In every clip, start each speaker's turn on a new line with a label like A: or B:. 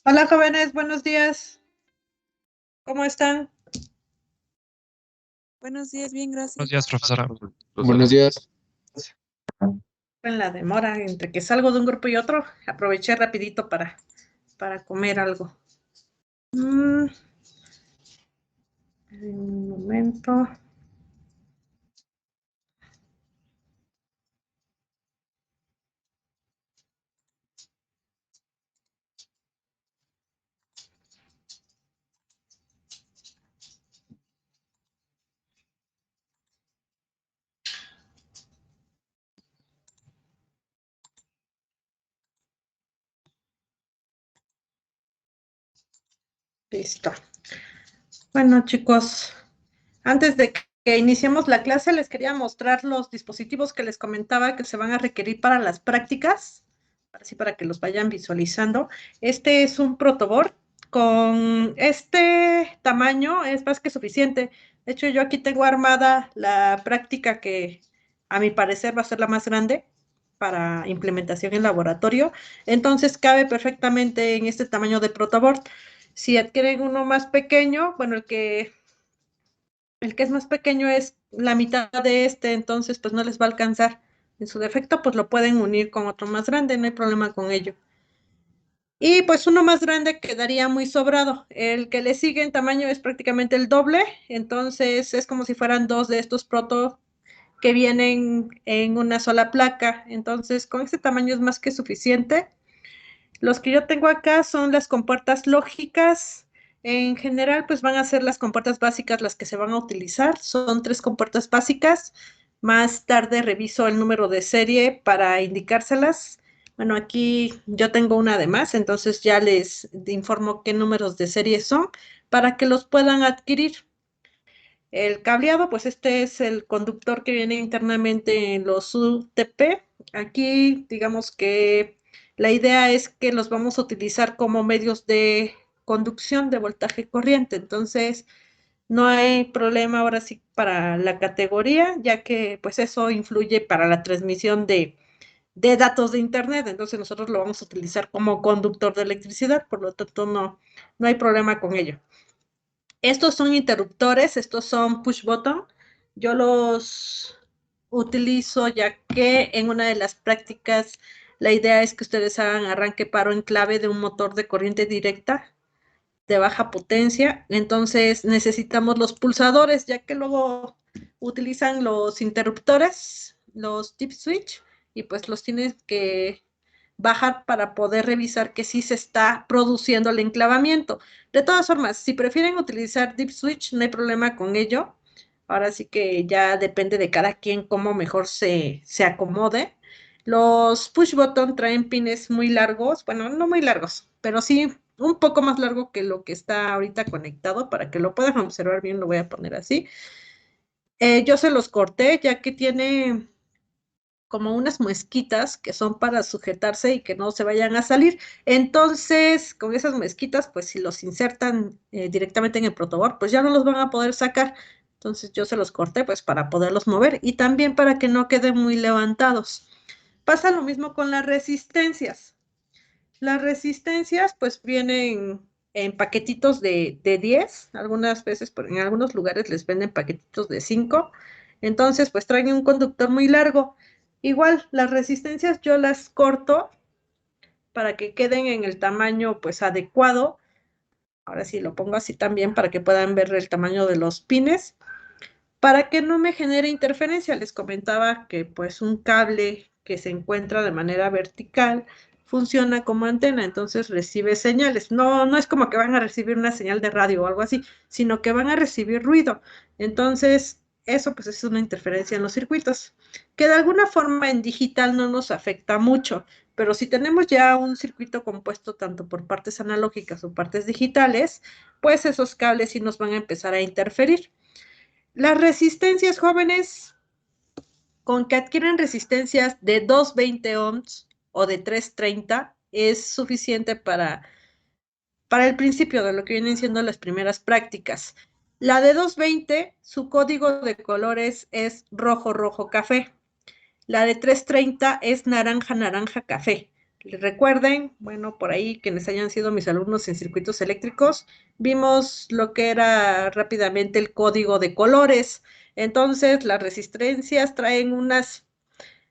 A: Hola jóvenes, buenos días. ¿Cómo están?
B: Buenos días, bien,
C: Buenos
B: gracias.
C: días, profesora.
D: Buenos días.
A: En la demora entre que salgo de un grupo y otro, aproveché rapidito para comer algo. Un momento. Listo. Bueno, chicos, antes de que iniciemos la clase, les quería mostrar los dispositivos que les comentaba que se van a requerir para las prácticas, así para que los vayan visualizando. Este es un protoboard. Con este tamaño es más que suficiente. De hecho, yo aquí tengo armada la práctica que a mi parecer va a ser la más grande para implementación en laboratorio. Entonces cabe perfectamente en este tamaño de protoboard. Si adquieren uno más pequeño, bueno, el que es más pequeño es la mitad de este, entonces pues no les va a alcanzar. En su defecto, pues lo pueden unir con otro más grande, no hay problema con ello. Y pues uno más grande quedaría muy sobrado. El que le sigue en tamaño es prácticamente el doble, entonces es como si fueran dos de estos proto que vienen en una sola placa. Entonces, con este tamaño es más que suficiente. Los que yo tengo acá son las compuertas lógicas. En general, pues van a ser las compuertas básicas las que se van a utilizar. Son 3 compuertas básicas. Más tarde reviso el número de serie para indicárselas. Bueno, aquí yo tengo una de más, entonces ya les informo qué números de serie son para que los puedan adquirir. El cableado, pues este es el conductor que viene internamente en los UTP. Aquí, digamos que la idea es que los vamos a utilizar como medios de conducción de voltaje corriente. Entonces, no hay problema ahora sí para la categoría, ya que pues eso influye para la transmisión de datos de Internet. Entonces, nosotros lo vamos a utilizar como conductor de electricidad, por lo tanto, no hay problema con ello. Estos son interruptores, estos son push button. Yo los utilizo ya que en una de las prácticas la idea es que ustedes hagan arranque paro en clave de un motor de corriente directa de baja potencia. Entonces necesitamos los pulsadores, ya que luego utilizan los interruptores, los tip switch, y pues los tienes que bajar para poder revisar que sí se está produciendo el enclavamiento. De todas formas, si prefieren utilizar Deep Switch, no hay problema con ello. Ahora sí que ya depende de cada quien cómo mejor se acomode. Los push button traen pines muy largos, bueno, no muy largos, pero sí un poco más largo que lo que está ahorita conectado. Para que lo puedan observar bien, lo voy a poner así. Yo se los corté ya que tiene como unas muesquitas que son para sujetarse y que no se vayan a salir. Entonces, con esas muesquitas, pues si los insertan directamente en el protoboard, pues ya no los van a poder sacar. Entonces yo se los corté pues para poderlos mover y también para que no queden muy levantados. Pasa lo mismo con las resistencias. Las resistencias pues vienen en paquetitos de 10, algunas veces en algunos lugares les venden paquetitos de 5, entonces pues traen un conductor muy largo. Igual las resistencias yo las corto para que queden en el tamaño pues adecuado. Ahora sí lo pongo así también para que puedan ver el tamaño de los pines, para que no me genere interferencia. Les comentaba que pues un cable que se encuentra de manera vertical funciona como antena, entonces recibe señales. No es como que van a recibir una señal de radio o algo así, sino que van a recibir ruido. Entonces, eso pues es una interferencia en los circuitos, que de alguna forma en digital no nos afecta mucho, pero si tenemos ya un circuito compuesto tanto por partes analógicas o partes digitales, pues esos cables sí nos van a empezar a interferir. Las resistencias, jóvenes, con que adquieren resistencias de 220 ohms o de 330 es suficiente para el principio de lo que vienen siendo las primeras prácticas. La de 220, su código de colores es rojo, rojo, café. La de 330 es naranja, naranja, café. Recuerden, bueno, por ahí quienes hayan sido mis alumnos en circuitos eléctricos, vimos lo que era rápidamente el código de colores. Entonces, las resistencias traen unas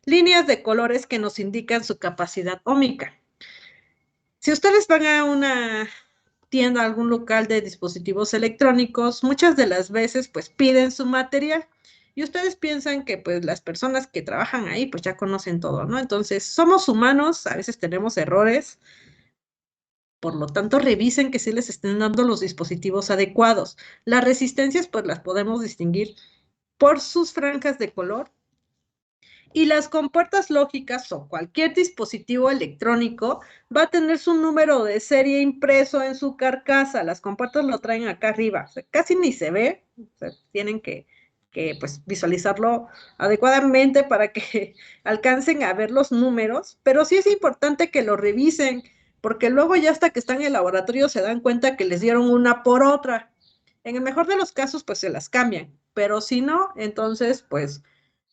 A: líneas de colores que nos indican su capacidad óhmica. Si ustedes van a una tienda, a algún local de dispositivos electrónicos, muchas de las veces pues piden su material y ustedes piensan que pues las personas que trabajan ahí pues ya conocen todo, ¿no? Entonces, somos humanos, a veces tenemos errores, por lo tanto, revisen que sí les estén dando los dispositivos adecuados. Las resistencias pues las podemos distinguir por sus franjas de color y las compuertas lógicas o cualquier dispositivo electrónico va a tener su número de serie impreso en su carcasa. Las compuertas lo traen acá arriba. O sea, casi ni se ve. O sea, tienen que pues, visualizarlo adecuadamente para que alcancen a ver los números. Pero sí es importante que lo revisen, porque luego ya hasta que están en el laboratorio se dan cuenta que les dieron una por otra. En el mejor de los casos, pues se las cambian. Pero si no, entonces, pues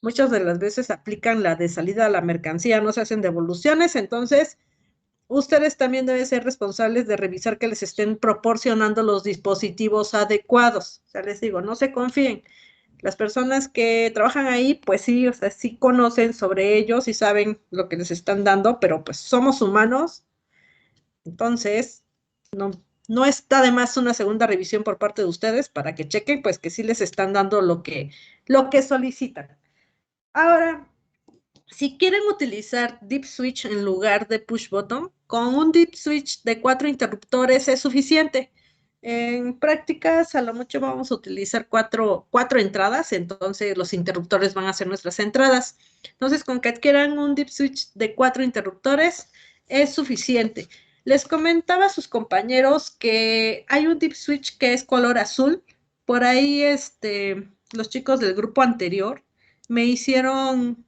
A: muchas de las veces aplican la de salida a la mercancía, no se hacen devoluciones, entonces ustedes también deben ser responsables de revisar que les estén proporcionando los dispositivos adecuados. O sea, les digo, no se confíen. Las personas que trabajan ahí, pues sí, o sea, sí conocen sobre ellos y saben lo que les están dando, pero pues somos humanos, entonces no, no está de más una segunda revisión por parte de ustedes para que chequen, pues que sí les están dando lo que solicitan. Ahora, si quieren utilizar Deep Switch en lugar de Push Button, con un Deep Switch de 4 interruptores es suficiente. En prácticas, a lo mucho vamos a utilizar cuatro entradas, entonces los interruptores van a ser nuestras entradas. Entonces, con que adquieran un Deep Switch de 4 interruptores es suficiente. Les comentaba a sus compañeros que hay un Deep Switch que es color azul. Por ahí, los chicos del grupo anterior me hicieron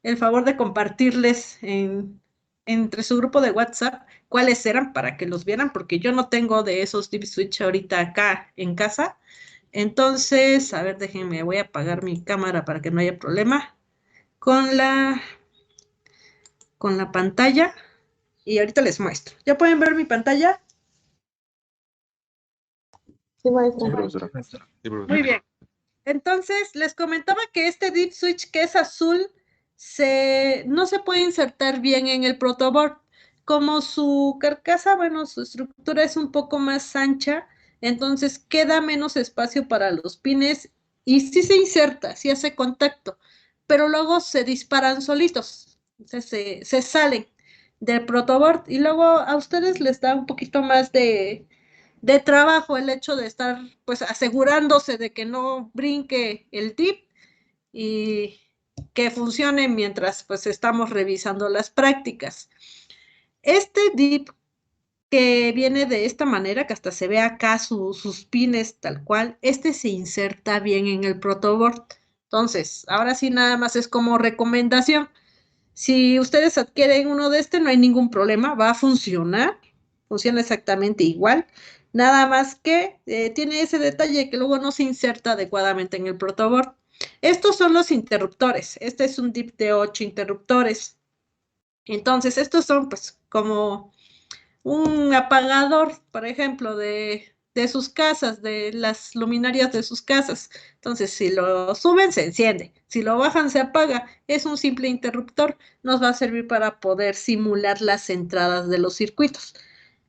A: el favor de compartirles entre su grupo de WhatsApp cuáles eran para que los vieran, porque yo no tengo de esos Deep Switch ahorita acá en casa. Entonces, a ver, déjenme, voy a apagar mi cámara para que no haya problema con con la pantalla y ahorita les muestro. ¿Ya pueden ver mi pantalla?
B: Sí, maestra.
C: Sí, profesora. Sí,
A: Muy
C: profesora.
A: bien. Entonces, les comentaba que este Deep Switch que es azul no se puede insertar bien en el protoboard. Como su carcasa, bueno, su estructura es un poco más ancha, entonces queda menos espacio para los pines y sí se inserta, sí hace contacto, pero luego se disparan solitos, o sea, se salen del protoboard y luego a ustedes les da un poquito más de trabajo el hecho de estar pues asegurándose de que no brinque el tip y que funcione mientras pues estamos revisando las prácticas. Este dip que viene de esta manera, que hasta se ve acá sus pines tal cual, se inserta bien en el protoboard. Entonces, ahora sí nada más es como recomendación. Si ustedes adquieren uno de no hay ningún problema, va a funcionar, funciona exactamente igual, nada más que tiene ese detalle que luego no se inserta adecuadamente en el protoboard. Estos son los interruptores, este es un DIP de 8 interruptores. Entonces, estos son pues como un apagador, por ejemplo, de sus casas, de las luminarias de sus casas. Entonces, si lo suben, se enciende. Si lo bajan, se apaga. Es un simple interruptor. Nos va a servir para poder simular las entradas de los circuitos.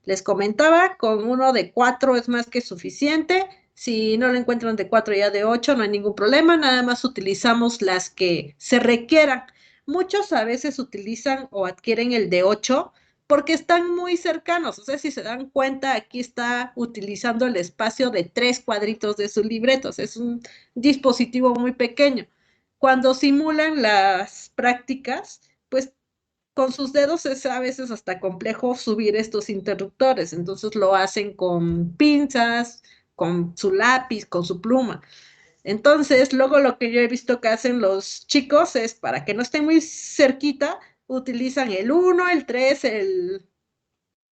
A: Les comentaba, con uno de 4 es más que suficiente. Si no lo encuentran de 4 ya de 8, no hay ningún problema. Nada más utilizamos las que se requieran. Muchos a veces utilizan o adquieren el de 8 porque están muy cercanos. O sea, si se dan cuenta, aquí está utilizando el espacio de 3 cuadritos de sus libretos. Es un dispositivo muy pequeño. Cuando simulan las prácticas, pues con sus dedos es a veces hasta complejo subir estos interruptores. Entonces lo hacen con pinzas, con su lápiz, con su pluma. Entonces, luego lo que yo he visto que hacen los chicos es, para que no estén muy cerquita, utilizan el 1, el 3, el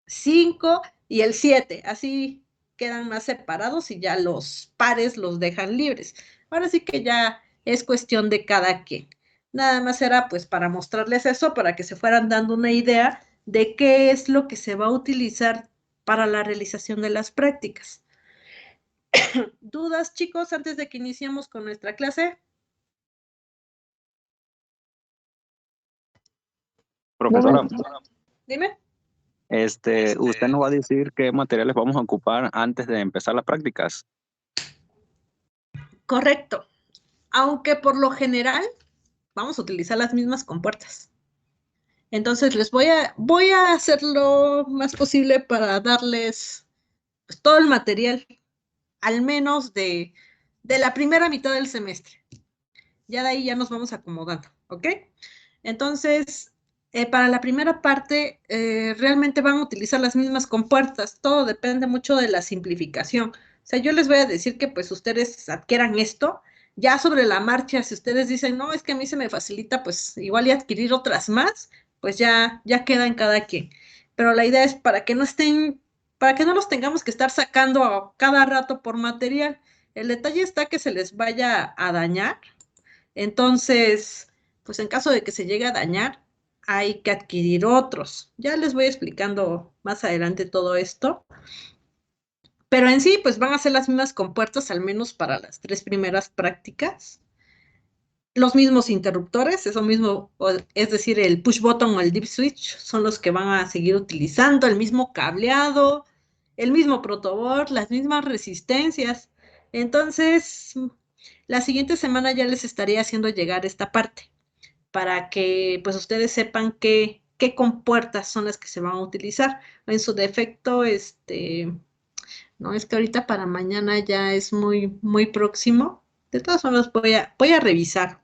A: 5 y el 7. Así quedan más separados y ya los pares los dejan libres. Ahora sí que ya es cuestión de cada quien. Nada más era pues para mostrarles eso, para que se fueran dando una idea de qué es lo que se va a utilizar para la realización de las prácticas. ¿Dudas, chicos, antes de que iniciemos con nuestra clase?
B: Profesora,
A: Dime.
B: usted nos va a decir qué materiales vamos a ocupar antes de empezar las prácticas.
A: Correcto. Aunque por lo general vamos a utilizar las mismas compuertas. Entonces voy a hacer lo más posible para darles pues, todo el material, al menos de la primera mitad del semestre. Ya de ahí ya nos vamos acomodando, ¿ok? Entonces, para la primera parte, realmente van a utilizar las mismas compuertas. Todo depende mucho de la simplificación. O sea, yo les voy a decir que pues ustedes adquieran esto. Ya sobre la marcha, si ustedes dicen, no, es que a mí se me facilita, pues igual y adquirir otras más, pues ya queda en cada quien. Pero la idea es para que no los tengamos que estar sacando a cada rato por material. El detalle está que se les vaya a dañar. Entonces, pues en caso de que se llegue a dañar, hay que adquirir otros. Ya les voy explicando más adelante todo esto. Pero en sí, pues van a ser las mismas compuertas, al menos para las 3 primeras prácticas. Los mismos interruptores, eso mismo, es decir, el push button o el dip switch, son los que van a seguir utilizando, el mismo cableado, el mismo protoboard, las mismas resistencias. Entonces, la siguiente semana ya les estaré haciendo llegar esta parte para que pues ustedes sepan qué compuertas son las que se van a utilizar. En su defecto, no, es que ahorita para mañana ya es muy próximo. De todas formas, voy a revisar.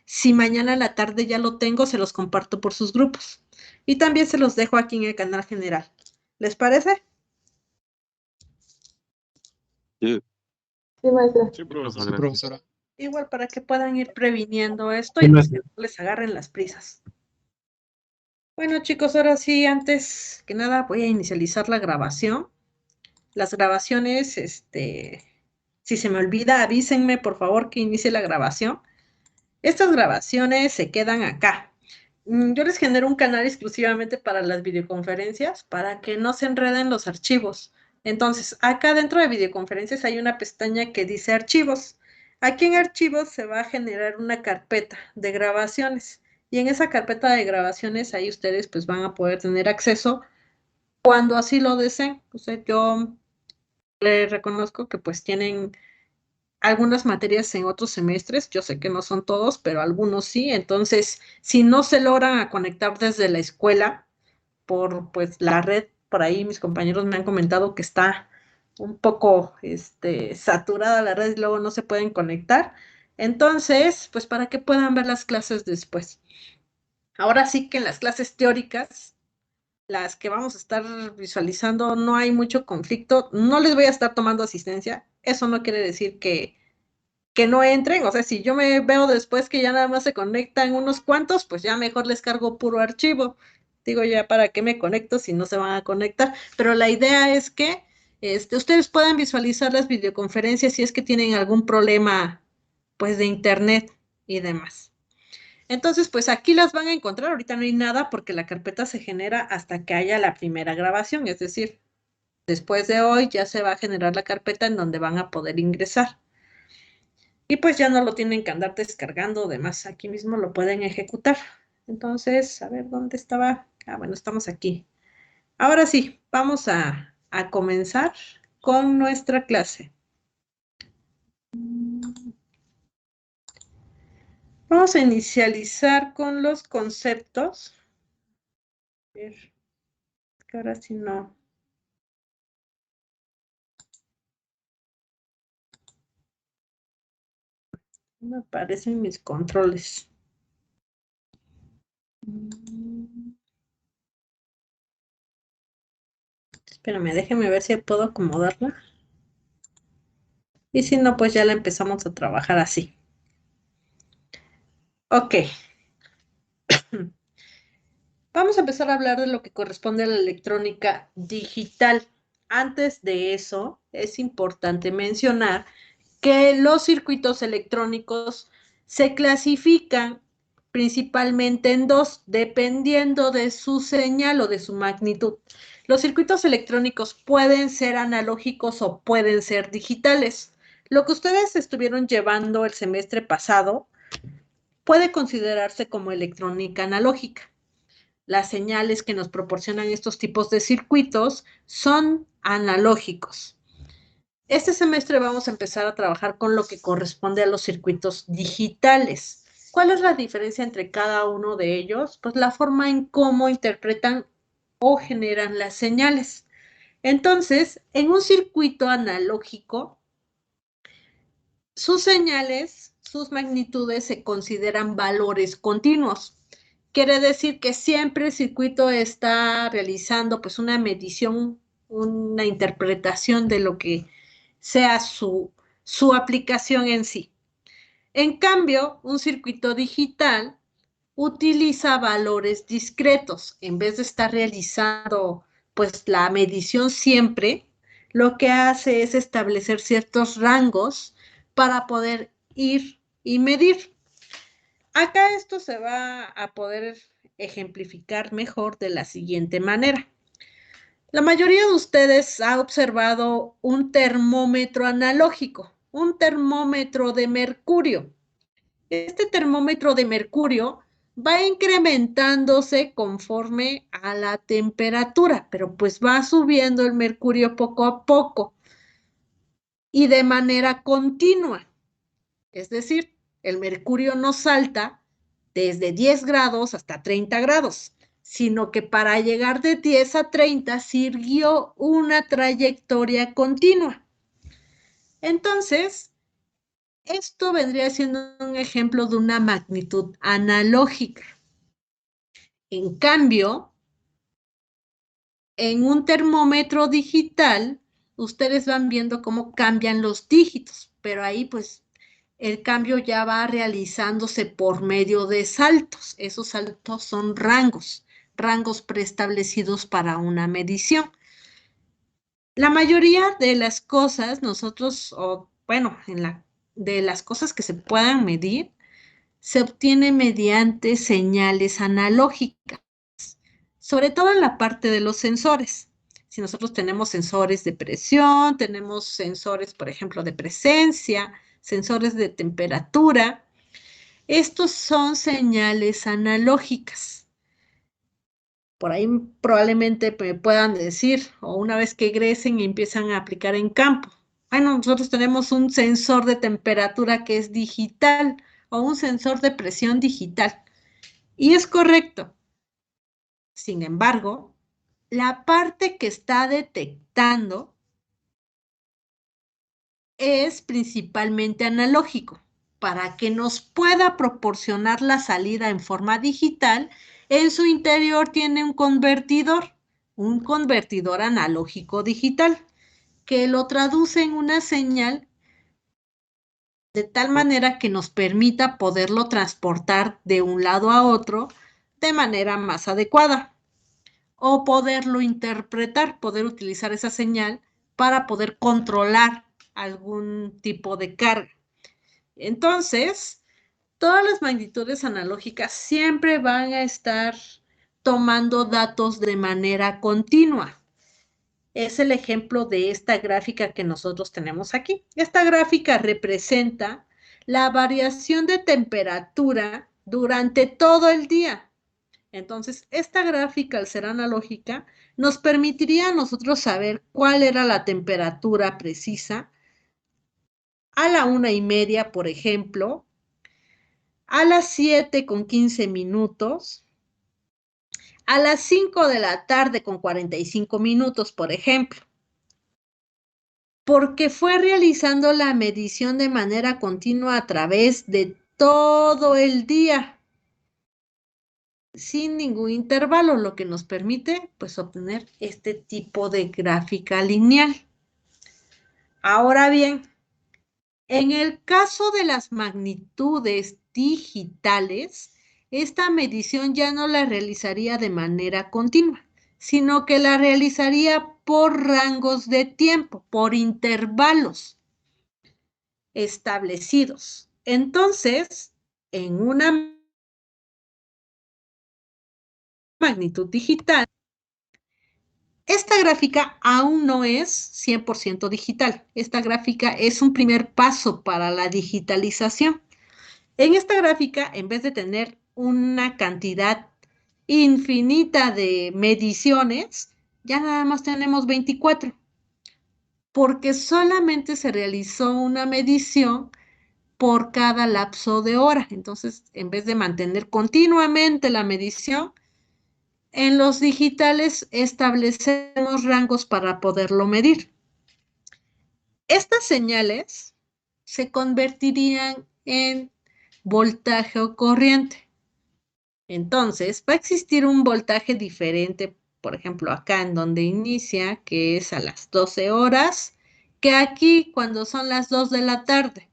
A: Si mañana en la tarde ya lo tengo, se los comparto por sus grupos. Y también se los dejo aquí en el canal general. ¿Les parece?
B: Sí.
A: Sí, maestra.
C: Sí, profesora.
A: Igual para que puedan ir previniendo esto y pues que no les agarren las prisas. Bueno, chicos, ahora sí, antes que nada voy a inicializar la grabación. Las grabaciones, si se me olvida, avísenme por favor que inicie la grabación. Estas grabaciones se quedan acá. Yo les genero un canal exclusivamente para las videoconferencias para que no se enreden los archivos. Entonces, acá dentro de videoconferencias hay una pestaña que dice archivos. Aquí en archivos se va a generar una carpeta de grabaciones. Y en esa carpeta de grabaciones ahí ustedes pues van a poder tener acceso cuando así lo deseen. O sea, yo les reconozco que pues tienen algunas materias en otros semestres, yo sé que no son todos, pero algunos sí. Entonces, si no se logran conectar desde la escuela por pues la red, por ahí mis compañeros me han comentado que está un poco saturada la red y luego no se pueden conectar. Entonces, pues para que puedan ver las clases después. Ahora sí que en las clases teóricas, las que vamos a estar visualizando, no hay mucho conflicto. No les voy a estar tomando asistencia. Eso no quiere decir que no entren, o sea, si yo me veo después que ya nada más se conectan unos cuantos, pues ya mejor les cargo puro archivo. Digo, ya para qué me conecto si no se van a conectar, pero la idea es que ustedes puedan visualizar las videoconferencias si es que tienen algún problema, pues, de internet y demás. Entonces, pues aquí las van a encontrar, ahorita no hay nada porque la carpeta se genera hasta que haya la primera grabación, es decir, después de hoy ya se va a generar la carpeta en donde van a poder ingresar. Y pues ya no lo tienen que andar descargando, además aquí mismo lo pueden ejecutar. Entonces, a ver, ¿dónde estaba? Ah, bueno, estamos aquí. Ahora sí, vamos a comenzar con nuestra clase. Vamos a inicializar con los conceptos. A ver, que ahora sí no. No me aparecen mis controles. Espérame, déjeme ver si puedo acomodarla. Y si no, pues ya la empezamos a trabajar así. Ok. Vamos a empezar a hablar de lo que corresponde a la electrónica digital. Antes de eso, es importante mencionar que los circuitos electrónicos se clasifican principalmente en dos, dependiendo de su señal o de su magnitud. Los circuitos electrónicos pueden ser analógicos o pueden ser digitales. Lo que ustedes estuvieron llevando el semestre pasado puede considerarse como electrónica analógica. Las señales que nos proporcionan estos tipos de circuitos son analógicos. Este semestre vamos a empezar a trabajar con lo que corresponde a los circuitos digitales. ¿Cuál es la diferencia entre cada uno de ellos? Pues la forma en cómo interpretan o generan las señales. Entonces, en un circuito analógico, sus señales, sus magnitudes se consideran valores continuos. Quiere decir que siempre el circuito está realizando pues una medición, una interpretación de lo que sea su aplicación en sí. En cambio, un circuito digital utiliza valores discretos. En vez de estar realizando pues la medición siempre, lo que hace es establecer ciertos rangos para poder ir y medir. Acá esto se va a poder ejemplificar mejor de la siguiente manera. La mayoría de ustedes ha observado un termómetro analógico, un termómetro de mercurio. Este termómetro de mercurio va incrementándose conforme a la temperatura, pero pues va subiendo el mercurio poco a poco y de manera continua. Es decir, el mercurio no salta desde 10 grados hasta 30 grados, sino que para llegar de 10 a 30 siguió una trayectoria continua. Entonces, esto vendría siendo un ejemplo de una magnitud analógica. En cambio, en un termómetro digital, ustedes van viendo cómo cambian los dígitos, pero ahí pues el cambio ya va realizándose por medio de saltos. Esos saltos son rangos, rangos preestablecidos para una medición. La mayoría de las cosas, nosotros, o bueno, de las cosas que se puedan medir, se obtiene mediante señales analógicas, sobre todo en la parte de los sensores. Si nosotros tenemos sensores de presión, tenemos sensores, por ejemplo, de presencia, sensores de temperatura, estos son señales analógicas. Por ahí probablemente me puedan decir, o una vez que egresen y empiezan a aplicar en campo. Bueno, nosotros tenemos un sensor de temperatura que es digital o un sensor de presión digital. Y es correcto. Sin embargo, la parte que está detectando es principalmente analógico. Para que nos pueda proporcionar la salida en forma digital, en su interior tiene un convertidor analógico digital, que lo traduce en una señal de tal manera que nos permita poderlo transportar de un lado a otro de manera más adecuada. O poderlo interpretar, poder utilizar esa señal para poder controlar algún tipo de carga. Entonces, todas las magnitudes analógicas siempre van a estar tomando datos de manera continua. Es el ejemplo de esta gráfica que nosotros tenemos aquí. Esta gráfica representa la variación de temperatura durante todo el día. Entonces, esta gráfica, al ser analógica, nos permitiría a nosotros saber cuál era la temperatura precisa a la 1:30, por ejemplo, a las 7:15, a las 5 de la tarde con 45 minutos, por ejemplo, porque fue realizando la medición de manera continua a través de todo el día, sin ningún intervalo, lo que nos permite pues obtener este tipo de gráfica lineal. Ahora bien, en el caso de las magnitudes digitales, esta medición ya no la realizaría de manera continua, sino que la realizaría por rangos de tiempo, por intervalos establecidos. Entonces, en una magnitud digital, esta gráfica aún no es 100% digital. Esta gráfica es un primer paso para la digitalización. En esta gráfica, en vez de tener una cantidad infinita de mediciones, ya nada más tenemos 24, porque solamente se realizó una medición por cada lapso de hora. Entonces, en vez de mantener continuamente la medición, en los digitales establecemos rangos para poderlo medir. Estas señales se convertirían en voltaje o corriente. Entonces, va a existir un voltaje diferente, por ejemplo, acá en donde inicia, que es a las 12 horas, que aquí cuando son las 2 de la tarde.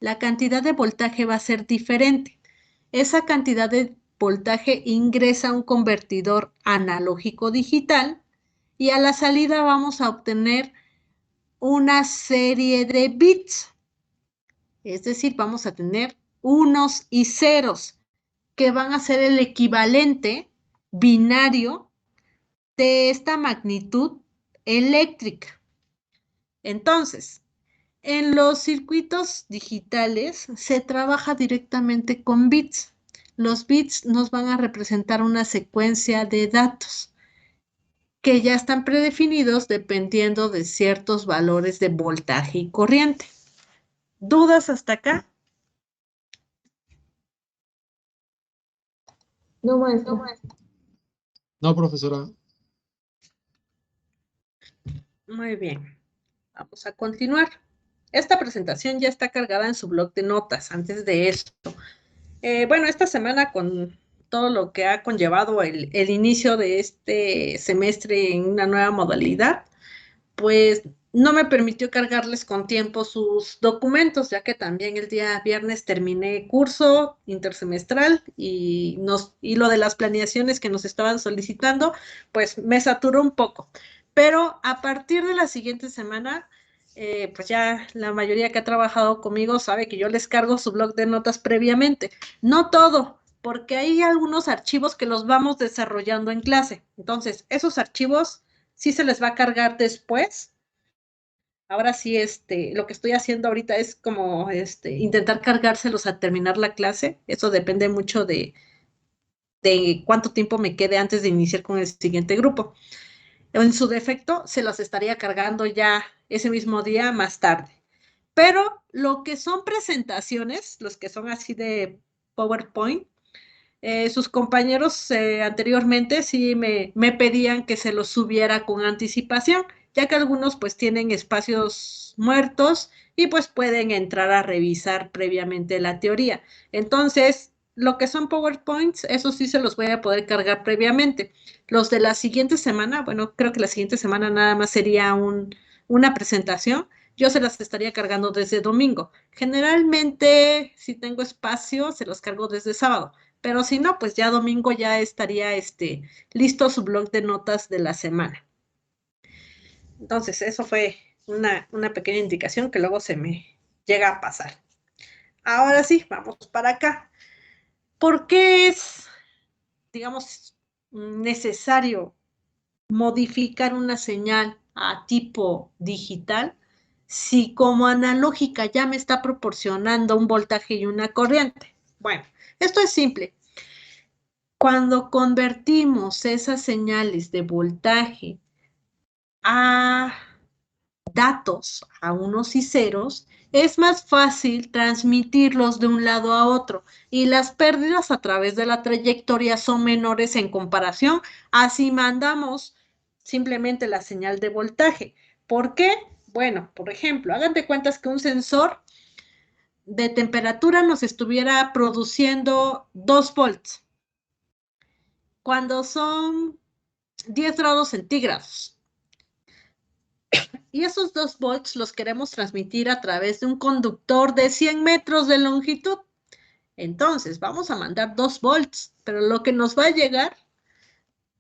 A: La cantidad de voltaje va a ser diferente. Esa cantidad de voltaje ingresa a un convertidor analógico digital y a la salida vamos a obtener una serie de bits. Es decir, vamos a tener unos y ceros que van a ser el equivalente binario de esta magnitud eléctrica. Entonces, en los circuitos digitales se trabaja directamente con bits. Los bits nos van a representar una secuencia de datos que ya están predefinidos dependiendo de ciertos valores de voltaje y corriente. ¿Dudas hasta acá?
C: No, maestra. No, profesora.
A: Muy bien. Vamos a continuar. Esta presentación ya está cargada en su blog de notas antes de esto. Bueno, esta semana con todo lo que ha conllevado el inicio de este semestre en una nueva modalidad, pues no me permitió cargarles con tiempo sus documentos, ya que también el día viernes terminé curso intersemestral y lo de las planeaciones que nos estaban solicitando, pues me saturó un poco. Pero a partir de la siguiente semana, pues ya la mayoría que ha trabajado conmigo sabe que yo les cargo su blog de notas previamente. No todo, porque hay algunos archivos que los vamos desarrollando en clase. Entonces, esos archivos sí se les va a cargar después. Ahora sí, lo que estoy haciendo ahorita es como intentar cargárselos a terminar la clase. Eso depende mucho de cuánto tiempo me quede antes de iniciar con el siguiente grupo. En su defecto, se los estaría cargando ya ese mismo día más tarde. Pero lo que son presentaciones, los que son así de PowerPoint, sus compañeros anteriormente sí me pedían que se los subiera con anticipación, ya que algunos pues tienen espacios muertos y pues pueden entrar a revisar previamente la teoría. Entonces, lo que son PowerPoints, eso sí se los voy a poder cargar previamente. Los de la siguiente semana, bueno, creo que la siguiente semana nada más sería una presentación. Yo se las estaría cargando desde domingo. Generalmente, si tengo espacio, se los cargo desde sábado. Pero si no, pues ya domingo ya estaría listo su blog de notas de la semana. Entonces, eso fue una pequeña indicación que luego se me llega a pasar. Ahora sí, vamos para acá. ¿Por qué es, digamos, necesario modificar una señal a tipo digital si como analógica ya me está proporcionando un voltaje y una corriente? Bueno, esto es simple. Cuando convertimos esas señales de voltaje a datos, a unos y ceros, es más fácil transmitirlos de un lado a otro y las pérdidas a través de la trayectoria son menores en comparación a si mandamos simplemente la señal de voltaje. ¿Por qué? Bueno, por ejemplo, hagan de cuentas que un sensor de temperatura nos estuviera produciendo 2 volts. Cuando son 10 grados centígrados. Y esos 2 volts los queremos transmitir a través de un conductor de 100 metros de longitud. Entonces, vamos a mandar 2 volts, pero lo que nos va a llegar,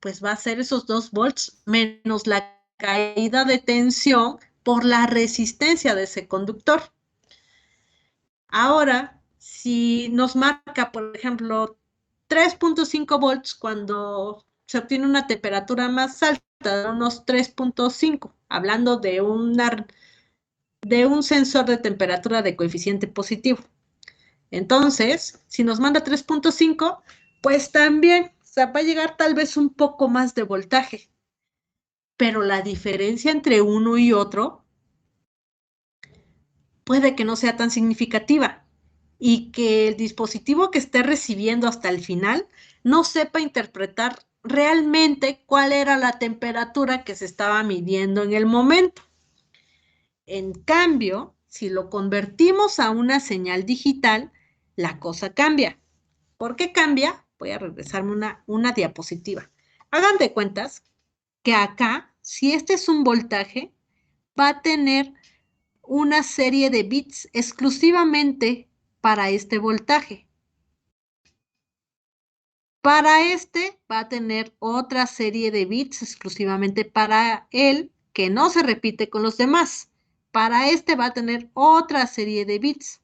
A: pues va a ser esos 2 volts menos la caída de tensión por la resistencia de ese conductor. Ahora, si nos marca, por ejemplo, 3.5 volts cuando se obtiene una temperatura más alta, de unos 3.5, hablando de un sensor de temperatura de coeficiente positivo. Entonces, si nos manda 3.5, pues también va a llegar tal vez un poco más de voltaje. Pero la diferencia entre uno y otro puede que no sea tan significativa y que el dispositivo que esté recibiendo hasta el final no sepa interpretar realmente cuál era la temperatura que se estaba midiendo en el momento. En cambio, si lo convertimos a una señal digital, la cosa cambia. ¿Por qué cambia? Voy a regresarme una diapositiva. Hagan de cuentas que acá, si este es un voltaje, va a tener una serie de bits exclusivamente para este voltaje. Para este va a tener otra serie de bits exclusivamente para él, que no se repite con los demás. Para este va a tener otra serie de bits.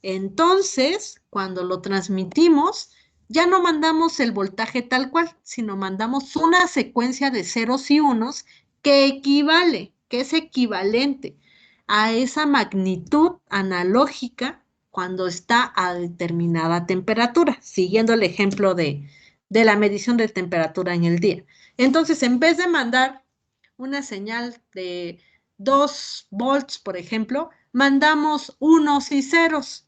A: Entonces, cuando lo transmitimos, ya no mandamos el voltaje tal cual, sino mandamos una secuencia de ceros y unos que es equivalente a esa magnitud analógica cuando está a determinada temperatura, siguiendo el ejemplo de la medición de temperatura en el día. Entonces, en vez de mandar una señal de 2 volts, por ejemplo, mandamos unos y ceros.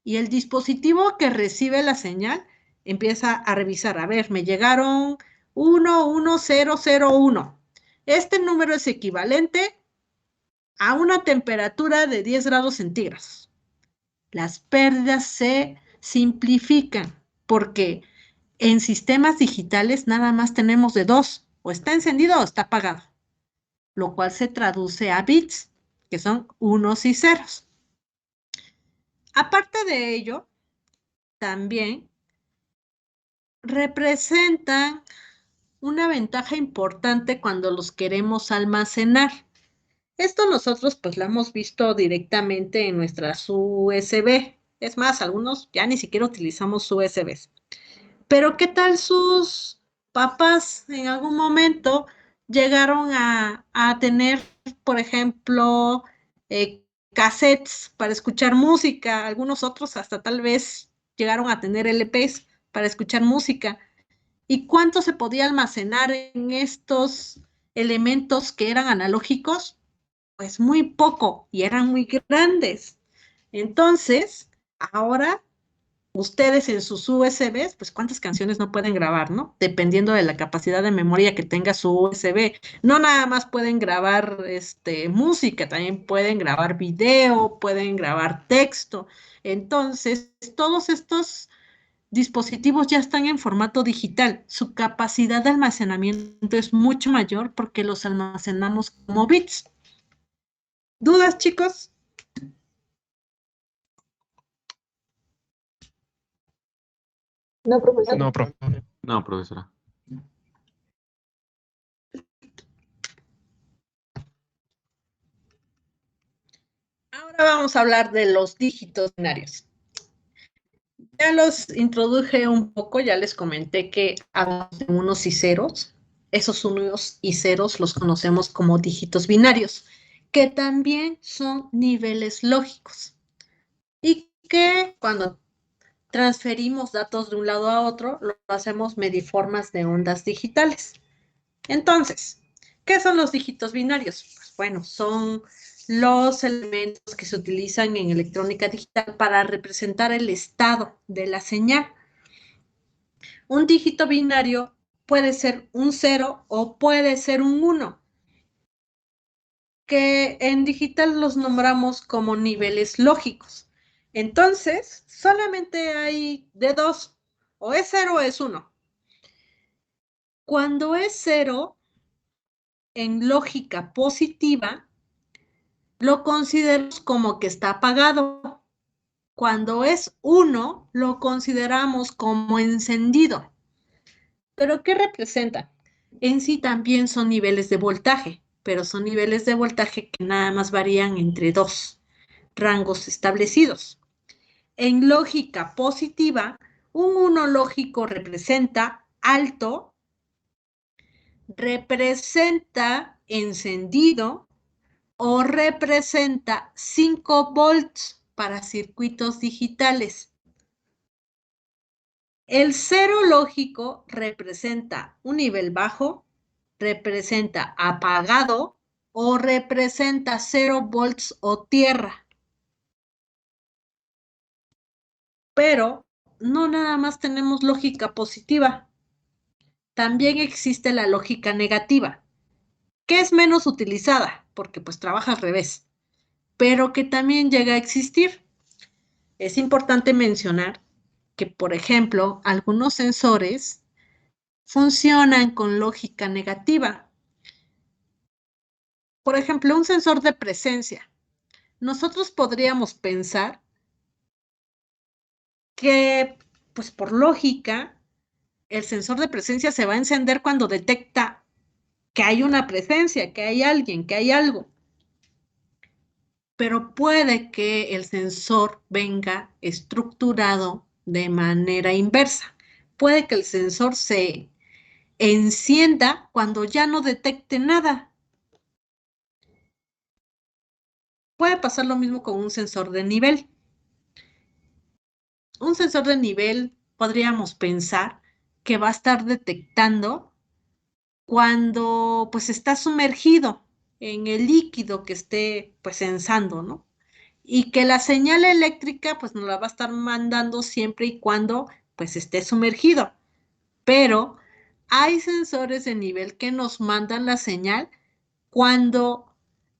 A: Y el dispositivo que recibe la señal empieza a revisar. A ver, me llegaron 11001. Este número es equivalente a una temperatura de 10 grados centígrados. Las pérdidas se simplifican porque en sistemas digitales nada más tenemos de dos, o está encendido o está apagado, lo cual se traduce a bits, que son unos y ceros. Aparte de ello, también representan una ventaja importante cuando los queremos almacenar. Esto nosotros pues lo hemos visto directamente en nuestras USB. Es más, algunos ya ni siquiera utilizamos USBs. Pero ¿qué tal sus papás en algún momento llegaron a tener, por ejemplo, cassettes para escuchar música? Algunos otros hasta tal vez llegaron a tener LPs para escuchar música. ¿Y cuánto se podía almacenar en estos elementos que eran analógicos? Pues muy poco y eran muy grandes. Entonces, ahora ustedes en sus USBs, pues cuántas canciones no pueden grabar, ¿no? Dependiendo de la capacidad de memoria que tenga su USB. No nada más pueden grabar música, también pueden grabar video, pueden grabar texto. Entonces, todos estos dispositivos ya están en formato digital. Su capacidad de almacenamiento es mucho mayor porque los almacenamos como bits. ¿Dudas, chicos?
D: No, profesora.
C: No, profe.
B: No, profesora.
A: Ahora vamos a hablar de los dígitos binarios. Ya los introduje un poco, ya les comenté que hablamos de unos y ceros. Esos unos y ceros los conocemos como dígitos binarios, que también son niveles lógicos. Y que cuando transferimos datos de un lado a otro, lo hacemos mediformas de ondas digitales. Entonces, ¿qué son los dígitos binarios? Pues bueno, son los elementos que se utilizan en electrónica digital para representar el estado de la señal. Un dígito binario puede ser un 0 o puede ser un 1, que en digital los nombramos como niveles lógicos. Entonces, solamente hay de dos, o es 0 o es 1. Cuando es 0, en lógica positiva, lo consideramos como que está apagado. Cuando es 1, lo consideramos como encendido. ¿Pero qué representa? En sí también son niveles de voltaje, pero son niveles de voltaje que nada más varían entre dos rangos establecidos. En lógica positiva, un 1 lógico representa alto representa encendido o representa 5 volts para circuitos digitales. El cero lógico representa un nivel bajo, representa apagado o representa 0 volts o tierra. Pero no nada más tenemos lógica positiva. También existe la lógica negativa, que es menos utilizada, porque pues trabaja al revés, pero que también llega a existir. Es importante mencionar que, por ejemplo, algunos sensores funcionan con lógica negativa. Por ejemplo, un sensor de presencia. Nosotros podríamos pensar que, pues por lógica, el sensor de presencia se va a encender cuando detecta que hay una presencia, que hay alguien, que hay algo. Pero puede que el sensor venga estructurado de manera inversa. Puede que el sensor se encienda cuando ya no detecte nada. Puede pasar lo mismo con un sensor de nivel. Un sensor de nivel podríamos pensar que va a estar detectando cuando pues está sumergido en el líquido que esté pues censando, ¿no? Y que la señal eléctrica pues nos la va a estar mandando siempre y cuando pues esté sumergido. Pero hay sensores de nivel que nos mandan la señal cuando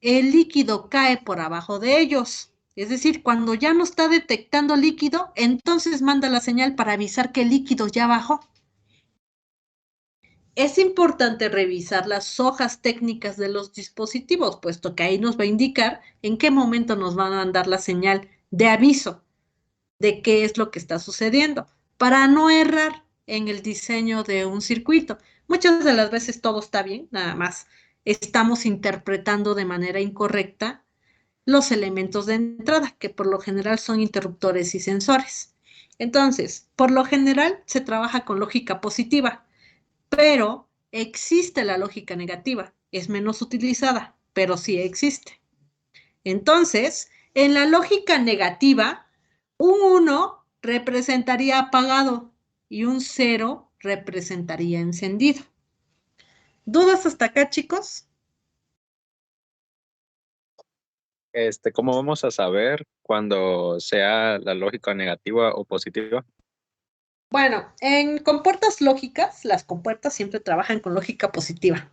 A: el líquido cae por abajo de ellos. Es decir, cuando ya no está detectando líquido, entonces manda la señal para avisar que el líquido ya bajó. Es importante revisar las hojas técnicas de los dispositivos, puesto que ahí nos va a indicar en qué momento nos van a mandar la señal de aviso de qué es lo que está sucediendo, para no errar en el diseño de un circuito. Muchas de las veces todo está bien, nada más estamos interpretando de manera incorrecta los elementos de entrada, que por lo general son interruptores y sensores. Entonces, por lo general se trabaja con lógica positiva, pero existe la lógica negativa. Es menos utilizada, pero sí existe. Entonces, en la lógica negativa, un 1 representaría apagado y un 0 representaría encendido. ¿Dudas hasta acá, chicos?
B: ¿Cómo vamos a saber cuando sea la lógica negativa o positiva?
A: Bueno, en compuertas lógicas, las compuertas siempre trabajan con lógica positiva.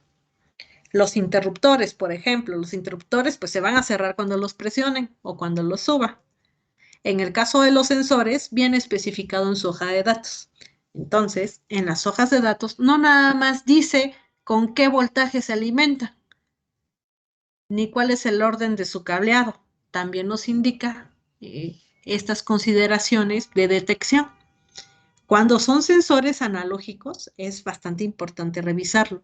A: Los interruptores, por ejemplo, los interruptores pues se van a cerrar cuando los presionen o cuando los suba. En el caso de los sensores, viene especificado en su hoja de datos. Entonces, en las hojas de datos no nada más dice con qué voltaje se alimenta, ni cuál es el orden de su cableado. También nos indica estas consideraciones de detección. Cuando son sensores analógicos, es bastante importante revisarlo,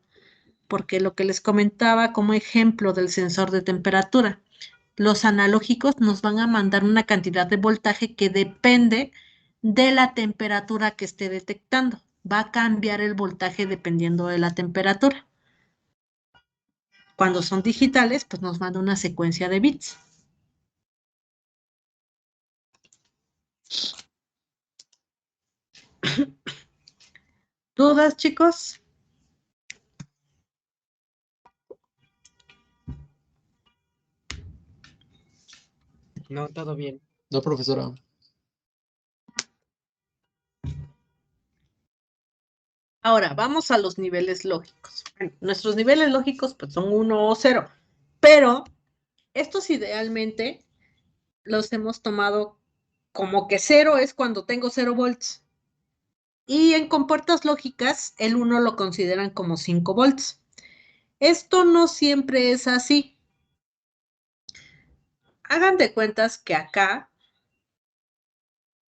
A: porque lo que les comentaba como ejemplo del sensor de temperatura, los analógicos nos van a mandar una cantidad de voltaje que depende de la temperatura que esté detectando. Va a cambiar el voltaje dependiendo de la temperatura. Cuando son digitales, pues nos manda una secuencia de bits. ¿Dudas, chicos?
E: No, todo bien.
C: No, profesora.
A: Ahora, vamos a los niveles lógicos. Bueno, nuestros niveles lógicos pues, son 1 o 0, pero estos idealmente los hemos tomado como que 0 es cuando tengo 0 volts. Y en compuertas lógicas, el 1 lo consideran como 5 volts. Esto no siempre es así. Hagan de cuentas que acá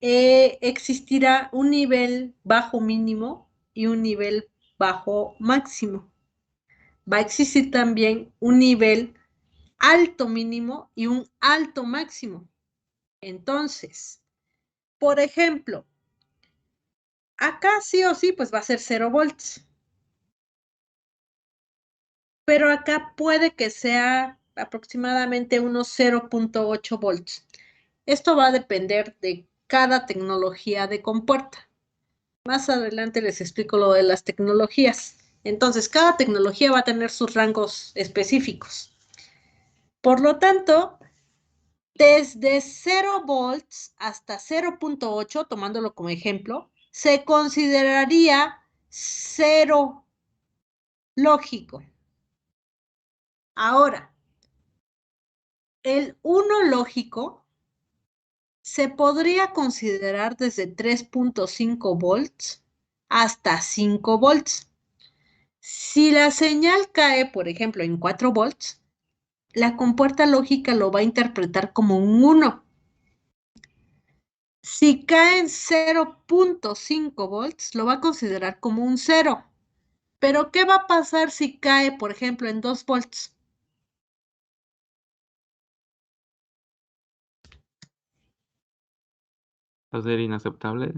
A: existirá un nivel bajo mínimo y un nivel bajo máximo. Va a existir también un nivel alto mínimo y un alto máximo. Entonces, por ejemplo, acá sí o sí, pues va a ser 0 volts. pero acá puede que sea aproximadamente unos 0.8 volts. Esto va a depender de cada tecnología de compuerta. Más adelante les explico lo de las tecnologías. Entonces, cada tecnología va a tener sus rangos específicos. Por lo tanto, desde 0 volts hasta 0.8, tomándolo como ejemplo, se consideraría cero lógico. Ahora, el 1 lógico se podría considerar desde 3.5 volts hasta 5 volts. Si la señal cae, por ejemplo, en 4 volts, la compuerta lógica lo va a interpretar como un 1. Si cae en 0.5 volts, lo va a considerar como un 0. Pero, ¿qué va a pasar si cae, por ejemplo, en 2 volts?
F: Va a ser inaceptable.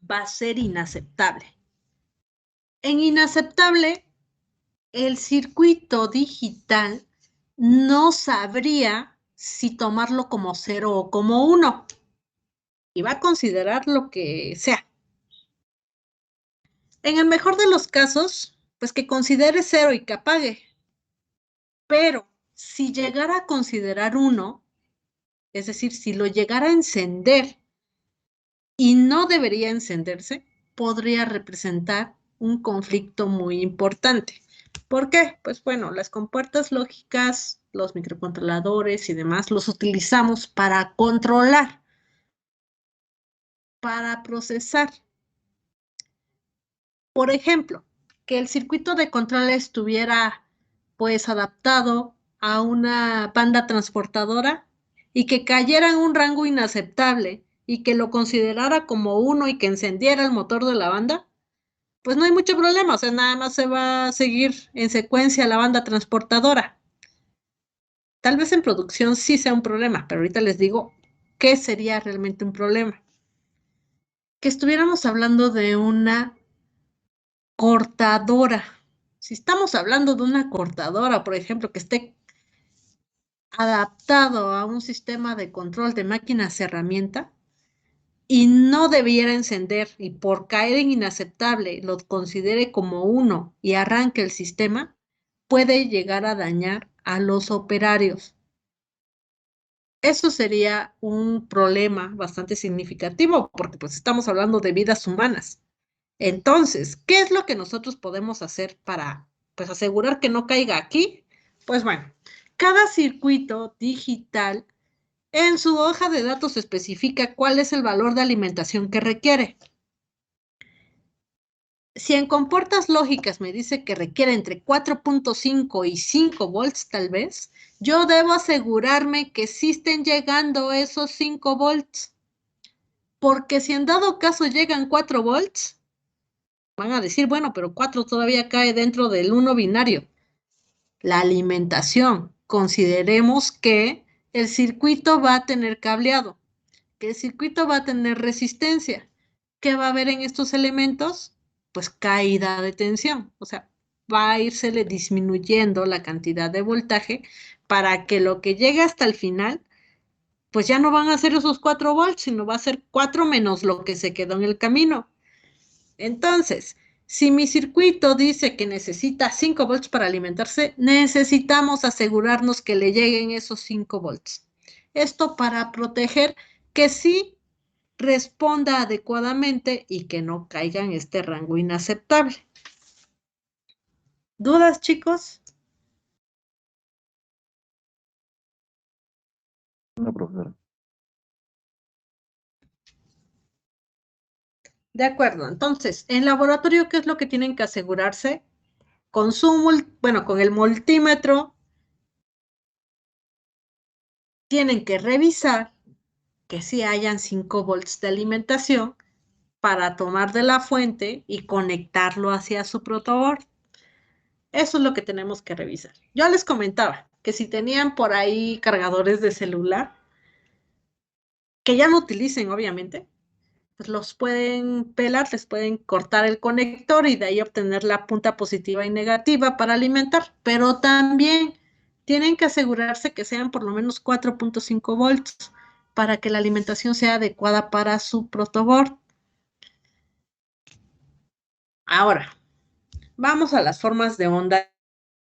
A: Va a ser inaceptable. En inaceptable, el circuito digital no sabría si tomarlo como 0 o como 1. Y va a considerar lo que sea. En el mejor de los casos, pues que considere 0 y que apague. Pero si llegara a considerar 1, es decir, si lo llegara a encender y no debería encenderse, podría representar un conflicto muy importante. ¿Por qué? Pues bueno, las compuertas lógicas, los microcontroladores y demás los utilizamos para controlar, para procesar. Por ejemplo, que el circuito de control estuviera pues adaptado a una banda transportadora y que cayera en un rango inaceptable y que lo considerara como 1 y que encendiera el motor de la banda, pues no hay mucho problema, o sea, nada más se va a seguir en secuencia la banda transportadora. Tal vez en producción sí sea un problema, pero ahorita les digo qué sería realmente un problema. Que estuviéramos hablando de una cortadora. Si estamos hablando de una cortadora, por ejemplo, que esté adaptado a un sistema de control de máquinas herramienta y no debiera encender y por caer en inaceptable lo considere como 1 y arranque el sistema, puede llegar a dañar a los operarios. Eso sería un problema bastante significativo porque pues estamos hablando de vidas humanas. Entonces, ¿qué es lo que nosotros podemos hacer para pues asegurar que no caiga aquí? Pues bueno, cada circuito digital en su hoja de datos especifica cuál es el valor de alimentación que requiere. Si en compuertas lógicas me dice que requiere entre 4.5 y 5 volts tal vez, yo debo asegurarme que sí estén llegando esos 5 volts. Porque si en dado caso llegan 4 volts, van a decir, bueno, pero 4 todavía cae dentro del 1 binario. La alimentación. Consideremos que el circuito va a tener cableado, que el circuito va a tener resistencia. ¿Qué va a haber en estos elementos? Pues caída de tensión. O sea, va a irsele disminuyendo la cantidad de voltaje para que lo que llegue hasta el final, pues ya no van a ser esos 4 volts, sino va a ser 4 menos lo que se quedó en el camino. Entonces, si mi circuito dice que necesita 5 volts para alimentarse, necesitamos asegurarnos que le lleguen esos 5 volts. Esto para proteger que sí responda adecuadamente y que no caiga en este rango inaceptable. ¿Dudas, chicos?
F: No, profesora.
A: De acuerdo. Entonces, en laboratorio, ¿qué es lo que tienen que asegurarse? Con con el multímetro, tienen que revisar que sí hayan 5 volts de alimentación para tomar de la fuente y conectarlo hacia su protoboard. Eso es lo que tenemos que revisar. Yo les comentaba que si tenían por ahí cargadores de celular, que ya no utilicen, obviamente, pues los pueden pelar, les pueden cortar el conector y de ahí obtener la punta positiva y negativa para alimentar, pero también tienen que asegurarse que sean por lo menos 4.5 volts para que la alimentación sea adecuada para su protoboard. Ahora, vamos a las formas de onda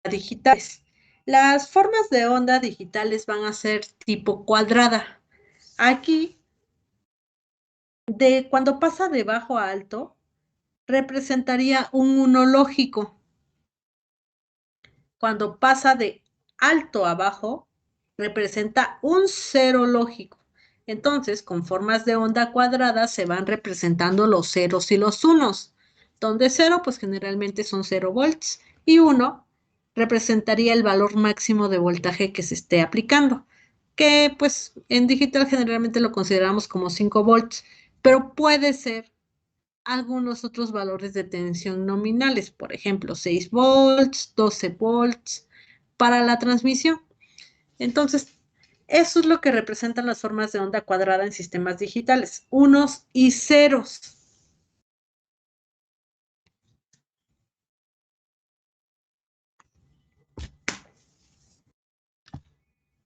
A: digitales. Las formas de onda digitales van a ser tipo cuadrada. Aquí, cuando pasa de bajo a alto, representaría un 1 lógico. Cuando pasa de alto a bajo, representa un 0 lógico. Entonces, con formas de onda cuadrada se van representando los ceros y los unos, donde 0 pues generalmente son 0 volts y 1 representaría el valor máximo de voltaje que se esté aplicando, que pues en digital generalmente lo consideramos como 5 volts, pero puede ser algunos otros valores de tensión nominales, por ejemplo, 6 volts, 12 volts para la transmisión. Entonces, eso es lo que representan las formas de onda cuadrada en sistemas digitales, unos y ceros.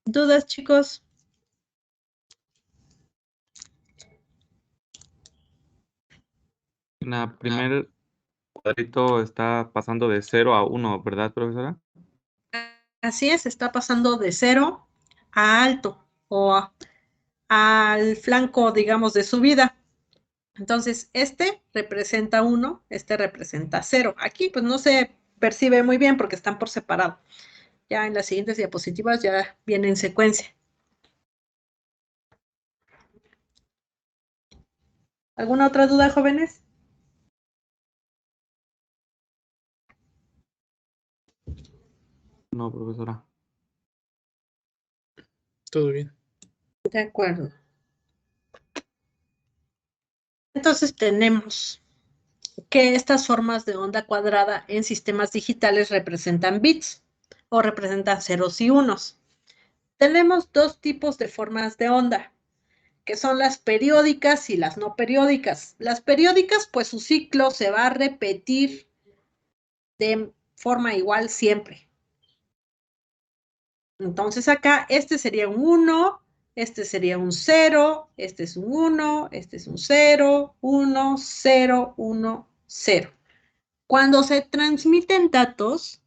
A: ¿Dudas, chicos?
F: En la primer cuadrito está pasando de 0 a 1, ¿verdad, profesora?
A: Así es, está pasando de 0 a alto o al flanco, digamos, de subida. Entonces, este representa 1, este representa 0. Aquí, pues, no se percibe muy bien porque están por separado. Ya en las siguientes diapositivas ya viene en secuencia. ¿Alguna otra duda, jóvenes?
F: No, profesora.
C: Todo bien.
A: De acuerdo. Entonces tenemos que estas formas de onda cuadrada en sistemas digitales representan bits o representan ceros y unos. Tenemos dos tipos de formas de onda, que son las periódicas y las no periódicas. Las periódicas, pues su ciclo se va a repetir de forma igual siempre. Entonces acá este sería un 1, este sería un 0, este es un 1, este es un 0, 1, 0, 1, 0. Cuando se transmiten datos,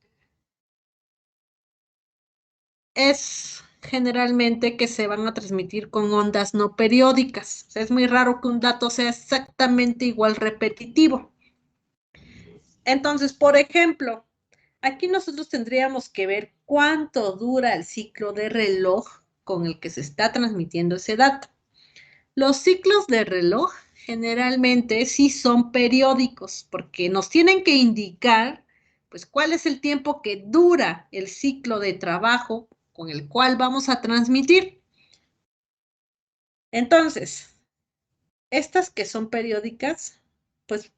A: es generalmente que se van a transmitir con ondas no periódicas. O sea, es muy raro que un dato sea exactamente igual repetitivo. Entonces, por ejemplo, aquí nosotros tendríamos que ver cuánto dura el ciclo de reloj con el que se está transmitiendo ese dato. Los ciclos de reloj generalmente sí son periódicos porque nos tienen que indicar pues cuál es el tiempo que dura el ciclo de trabajo con el cual vamos a transmitir. Entonces, estas que son periódicas, pues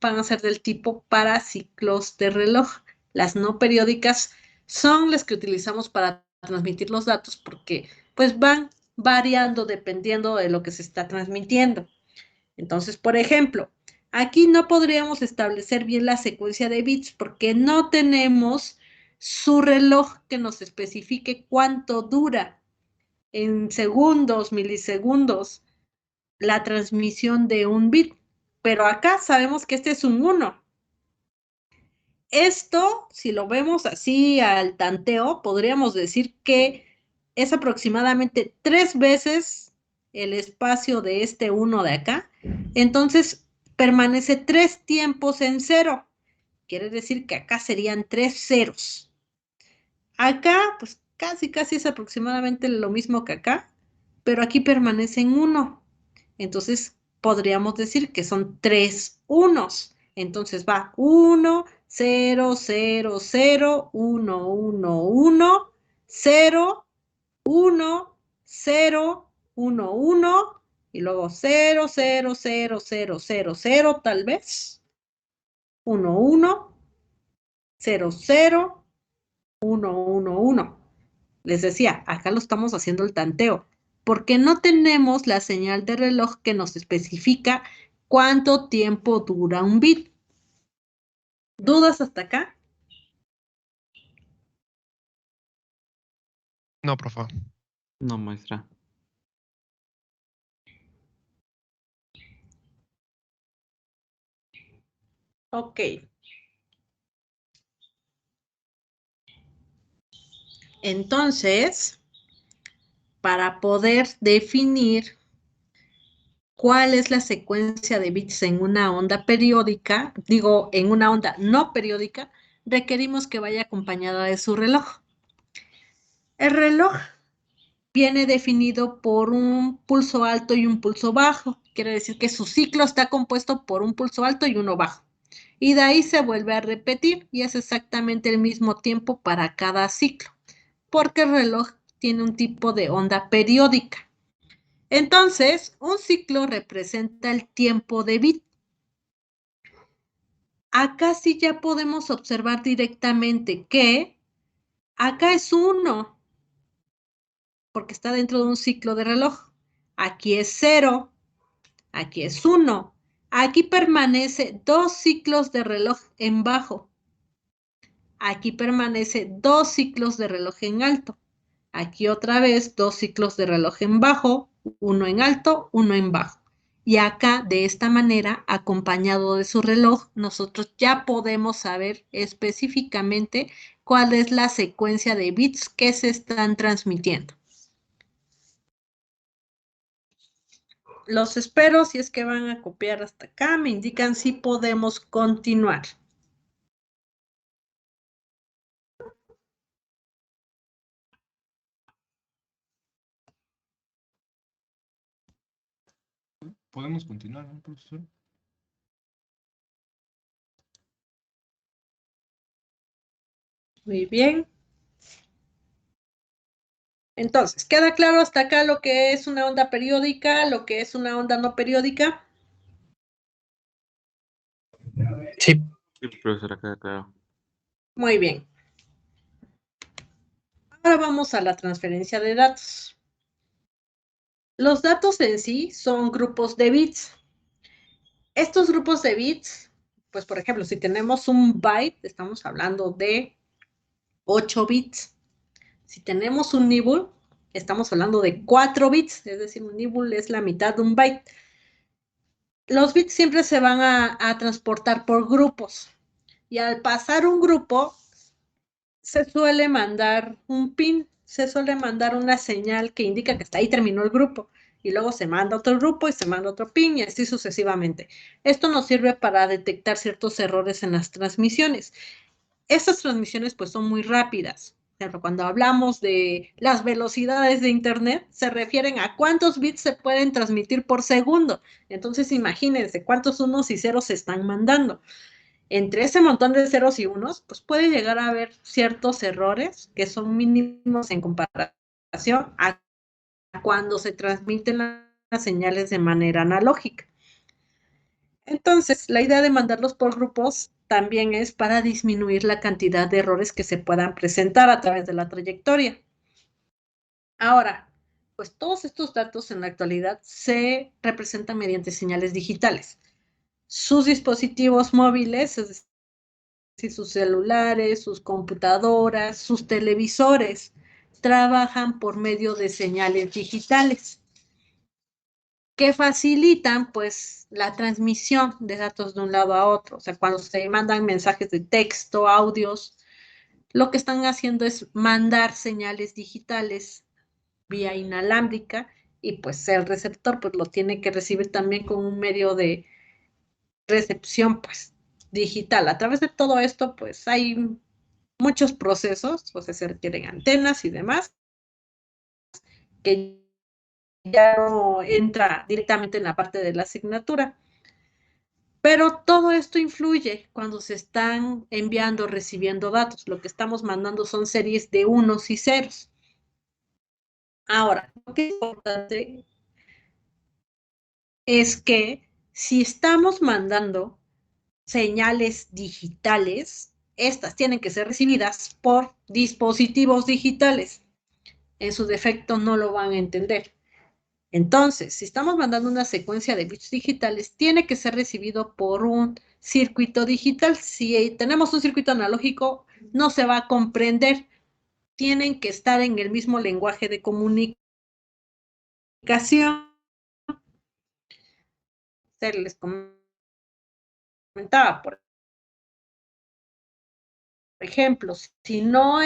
A: van a ser del tipo para ciclos de reloj. Las no periódicas son las que utilizamos para transmitir los datos porque pues van variando dependiendo de lo que se está transmitiendo. Entonces, por ejemplo, aquí no podríamos establecer bien la secuencia de bits porque no tenemos su reloj que nos especifique cuánto dura en segundos, milisegundos, la transmisión de un bit. Pero acá sabemos que este es un 1. Esto, si lo vemos así al tanteo, podríamos decir que es aproximadamente 3 veces el espacio de este 1 de acá. Entonces, permanece 3 tiempos en 0. Quiere decir que acá serían 3 ceros. Acá, pues casi es aproximadamente lo mismo que acá, pero aquí permanece en 1. Entonces, podríamos decir que son 3 unos. Entonces va 1, 0, 0, 0, 1, 1, 1, 0, 1, 0, 1, 1, y luego 0, 0, 0, 0, 0, 0, tal vez. 1, 1, 0, 0, 1, 1, 1. Les decía, acá lo estamos haciendo el tanteo, porque no tenemos la señal de reloj que nos especifica cuánto tiempo dura un bit. ¿Dudas hasta acá?
C: No, profe.
F: No, maestra.
A: Ok. Entonces, para poder definir cuál es la secuencia de bits en una onda periódica, digo, en una onda no periódica, requerimos que vaya acompañada de su reloj. El reloj viene definido por un pulso alto y un pulso bajo. Quiere decir que su ciclo está compuesto por un pulso alto y uno bajo. Y de ahí se vuelve a repetir y es exactamente el mismo tiempo para cada ciclo, porque el reloj tiene un tipo de onda periódica. Entonces, un ciclo representa el tiempo de bit. Acá sí ya podemos observar directamente que acá es 1, porque está dentro de un ciclo de reloj. Aquí es 0, aquí es 1. Aquí permanece 2 ciclos de reloj en bajo. Aquí permanece 2 ciclos de reloj en alto. Aquí otra vez 2 ciclos de reloj en bajo, uno en alto, uno en bajo. Y acá, de esta manera, acompañado de su reloj, nosotros ya podemos saber específicamente cuál es la secuencia de bits que se están transmitiendo. Los espero, si es que van a copiar hasta acá, me indican si podemos continuar.
C: ¿Podemos continuar, ¿no, profesor?
A: Muy bien. Entonces, ¿queda claro hasta acá lo que es una onda periódica, lo que es una onda no periódica?
E: Sí.
F: Sí, profesora, queda claro.
A: Muy bien. Ahora vamos a la transferencia de datos. Los datos en sí son grupos de bits. Estos grupos de bits, pues por ejemplo, si tenemos un byte, estamos hablando de 8 bits. Si tenemos un nibble, estamos hablando de 4 bits, es decir, un nibble es la mitad de un byte. Los bits siempre se van a transportar por grupos. Y al pasar un grupo, se suele mandar un pin, se suele mandar una señal que indica que hasta ahí terminó el grupo. Y luego se manda otro grupo y se manda otro pin y así sucesivamente. Esto nos sirve para detectar ciertos errores en las transmisiones. Estas transmisiones pues son muy rápidas. Pero cuando hablamos de las velocidades de Internet, se refieren a cuántos bits se pueden transmitir por segundo. Entonces imagínense cuántos unos y ceros se están mandando. Entre ese montón de ceros y unos, pues puede llegar a haber ciertos errores que son mínimos en comparación a cuando se transmiten las señales de manera analógica. Entonces, la idea de mandarlos por grupos también es para disminuir la cantidad de errores que se puedan presentar a través de la trayectoria. Ahora, pues todos estos datos en la actualidad se representan mediante señales digitales. Sus dispositivos móviles, es decir, sus celulares, sus computadoras, sus televisores, trabajan por medio de señales digitales que facilitan pues la transmisión de datos de un lado a otro. O sea, cuando se mandan mensajes de texto, audios, lo que están haciendo es mandar señales digitales vía inalámbrica y pues el receptor pues lo tiene que recibir también con un medio de recepción pues digital. A través de todo esto pues hay muchos procesos, o sea, se requieren antenas y demás, que ya no entra directamente en la parte de la asignatura. Pero todo esto influye cuando se están enviando, recibiendo datos. Lo que estamos mandando son series de unos y ceros. Ahora, lo que es importante es que si estamos mandando señales digitales, estas tienen que ser recibidas por dispositivos digitales. En su defecto no lo van a entender. Entonces, si estamos mandando una secuencia de bits digitales, tiene que ser recibido por un circuito digital. Si tenemos un circuito analógico, no se va a comprender. Tienen que estar en el mismo lenguaje de comunicación. Se les comentaba, por ejemplo, si no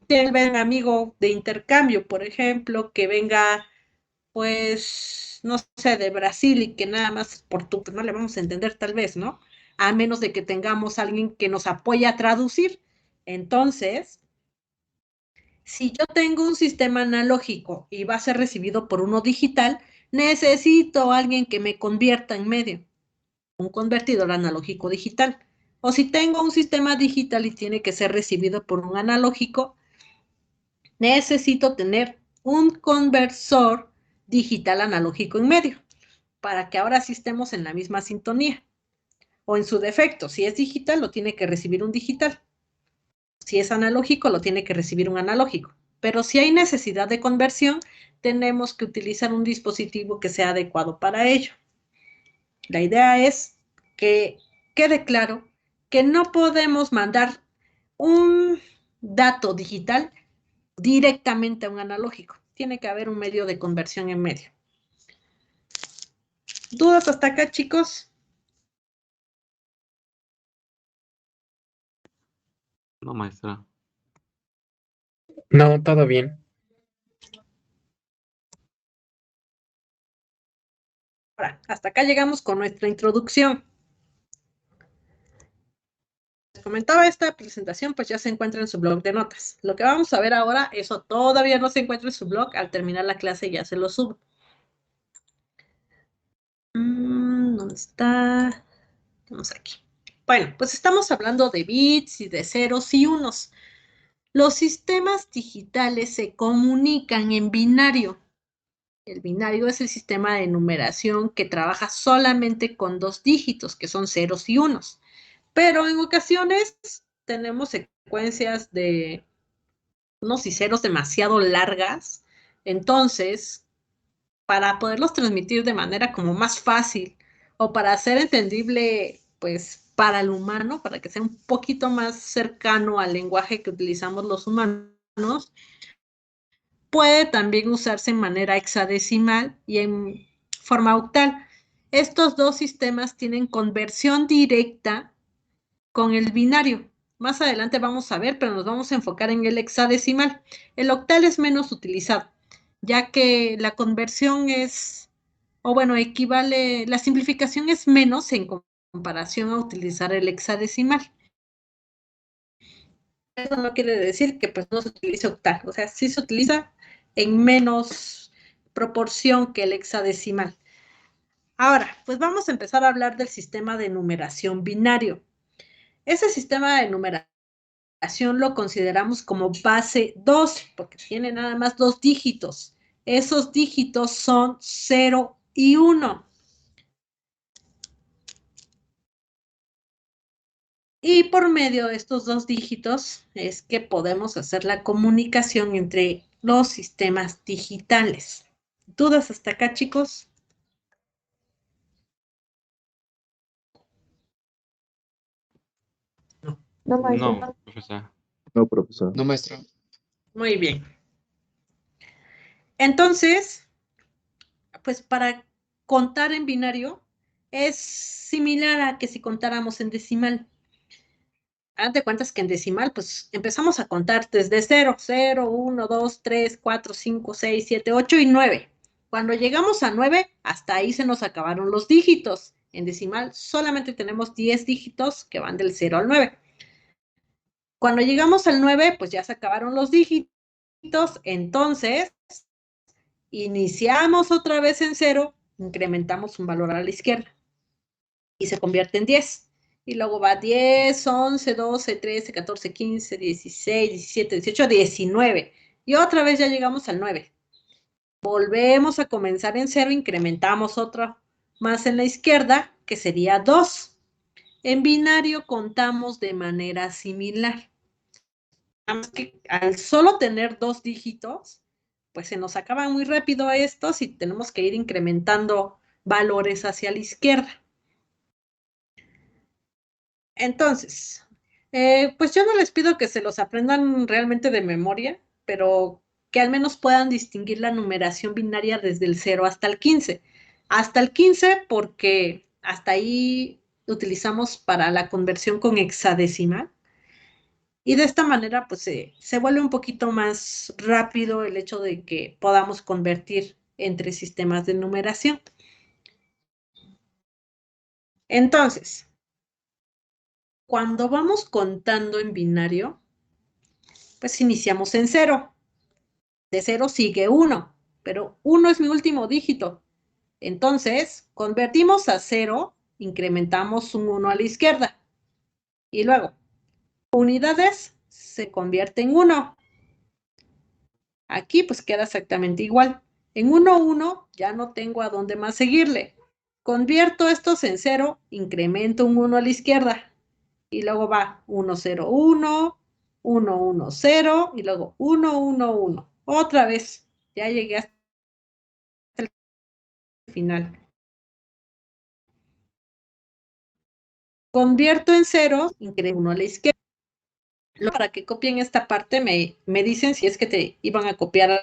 A: tiene un amigo de intercambio, por ejemplo, que venga, pues, no sé, de Brasil y que nada más por tu, pues no le vamos a entender tal vez, ¿no? A menos de que tengamos alguien que nos apoye a traducir. Entonces, si yo tengo un sistema analógico y va a ser recibido por uno digital, necesito a alguien que me convierta en medio, un convertidor analógico digital. O si tengo un sistema digital y tiene que ser recibido por un analógico, necesito tener un conversor digital analógico en medio, para que ahora sí estemos en la misma sintonía. O en su defecto, si es digital, lo tiene que recibir un digital. Si es analógico, lo tiene que recibir un analógico. Pero si hay necesidad de conversión, tenemos que utilizar un dispositivo que sea adecuado para ello. La idea es que quede claro que no podemos mandar un dato digital directamente a un analógico. Tiene que haber un medio de conversión en medio. ¿Dudas hasta acá, chicos?
F: No, maestra.
E: No, todo bien.
A: Ahora, hasta acá llegamos con nuestra introducción. Les comentaba, esta presentación pues ya se encuentra en su blog de notas. Lo que vamos a ver ahora, eso todavía no se encuentra en su blog. Al terminar la clase ya se lo subo. ¿Dónde está? Vamos aquí. Bueno, pues estamos hablando de bits y de ceros y unos. Los sistemas digitales se comunican en binario. El binario es el sistema de numeración que trabaja solamente con dos dígitos, que son ceros y unos. Pero en ocasiones tenemos secuencias de unos y ceros demasiado largas. Entonces, para poderlos transmitir de manera como más fácil o para hacer entendible, pues, para el humano, para que sea un poquito más cercano al lenguaje que utilizamos los humanos, puede también usarse en manera hexadecimal y en forma octal. Estos dos sistemas tienen conversión directa con el binario. Más adelante vamos a ver, pero nos vamos a enfocar en el hexadecimal. El octal es menos utilizado, ya que la conversión es, o bueno, equivale, la simplificación es menos en comparación a utilizar el hexadecimal. Eso no quiere decir que pues no se utilice octal, o sea, sí se utiliza en menos proporción que el hexadecimal. Ahora, pues vamos a empezar a hablar del sistema de numeración binario. Ese sistema de numeración lo consideramos como base 2, porque tiene nada más dos dígitos. Esos dígitos son 0 y 1. Y por medio de estos dos dígitos es que podemos hacer la comunicación entre los sistemas digitales. ¿Dudas hasta acá, chicos?
D: No, maestra.
F: No, profesor.
B: No, profesor.
E: No, maestro.
A: Muy bien. Entonces, pues para contar en binario es similar a que si contáramos en decimal. Haz de cuentas que en decimal, pues empezamos a contar desde 0, 0, 1, 2, 3, 4, 5, 6, 7, 8 y 9. Cuando llegamos a 9, hasta ahí se nos acabaron los dígitos. En decimal solamente tenemos 10 dígitos que van del 0 al 9. Cuando llegamos al 9, pues ya se acabaron los dígitos. Entonces, iniciamos otra vez en 0, incrementamos un valor a la izquierda y se convierte en 10. Y luego va 10, 11, 12, 13, 14, 15, 16, 17, 18, 19. Y otra vez ya llegamos al 9. Volvemos a comenzar en 0, incrementamos otro más en la izquierda, que sería 2. En binario contamos de manera similar. Nada más que al solo tener dos dígitos, pues se nos acaban muy rápido estos y tenemos que ir incrementando valores hacia la izquierda. Entonces, pues yo no les pido que se los aprendan realmente de memoria, pero que al menos puedan distinguir la numeración binaria desde el 0 hasta el 15. Hasta el 15 porque hasta ahí utilizamos para la conversión con hexadecimal. Y de esta manera, pues se vuelve un poquito más rápido el hecho de que podamos convertir entre sistemas de numeración. Entonces, cuando vamos contando en binario, pues iniciamos en 0. De 0 sigue 1, pero 1 es mi último dígito. Entonces, convertimos a 0, incrementamos un 1 a la izquierda. Y luego, unidades se convierte en 1. Aquí pues queda exactamente igual. En 1, 1 ya no tengo a dónde más seguirle. Convierto estos en 0, incremento un 1 a la izquierda. Y luego va 1, 0, 1, 1, 1, 0 y luego 1, 1, 1. Otra vez, ya llegué hasta el final. Convierto en 0, incremento 1 a la izquierda. Para que copien esta parte, me dicen si es que te iban a copiar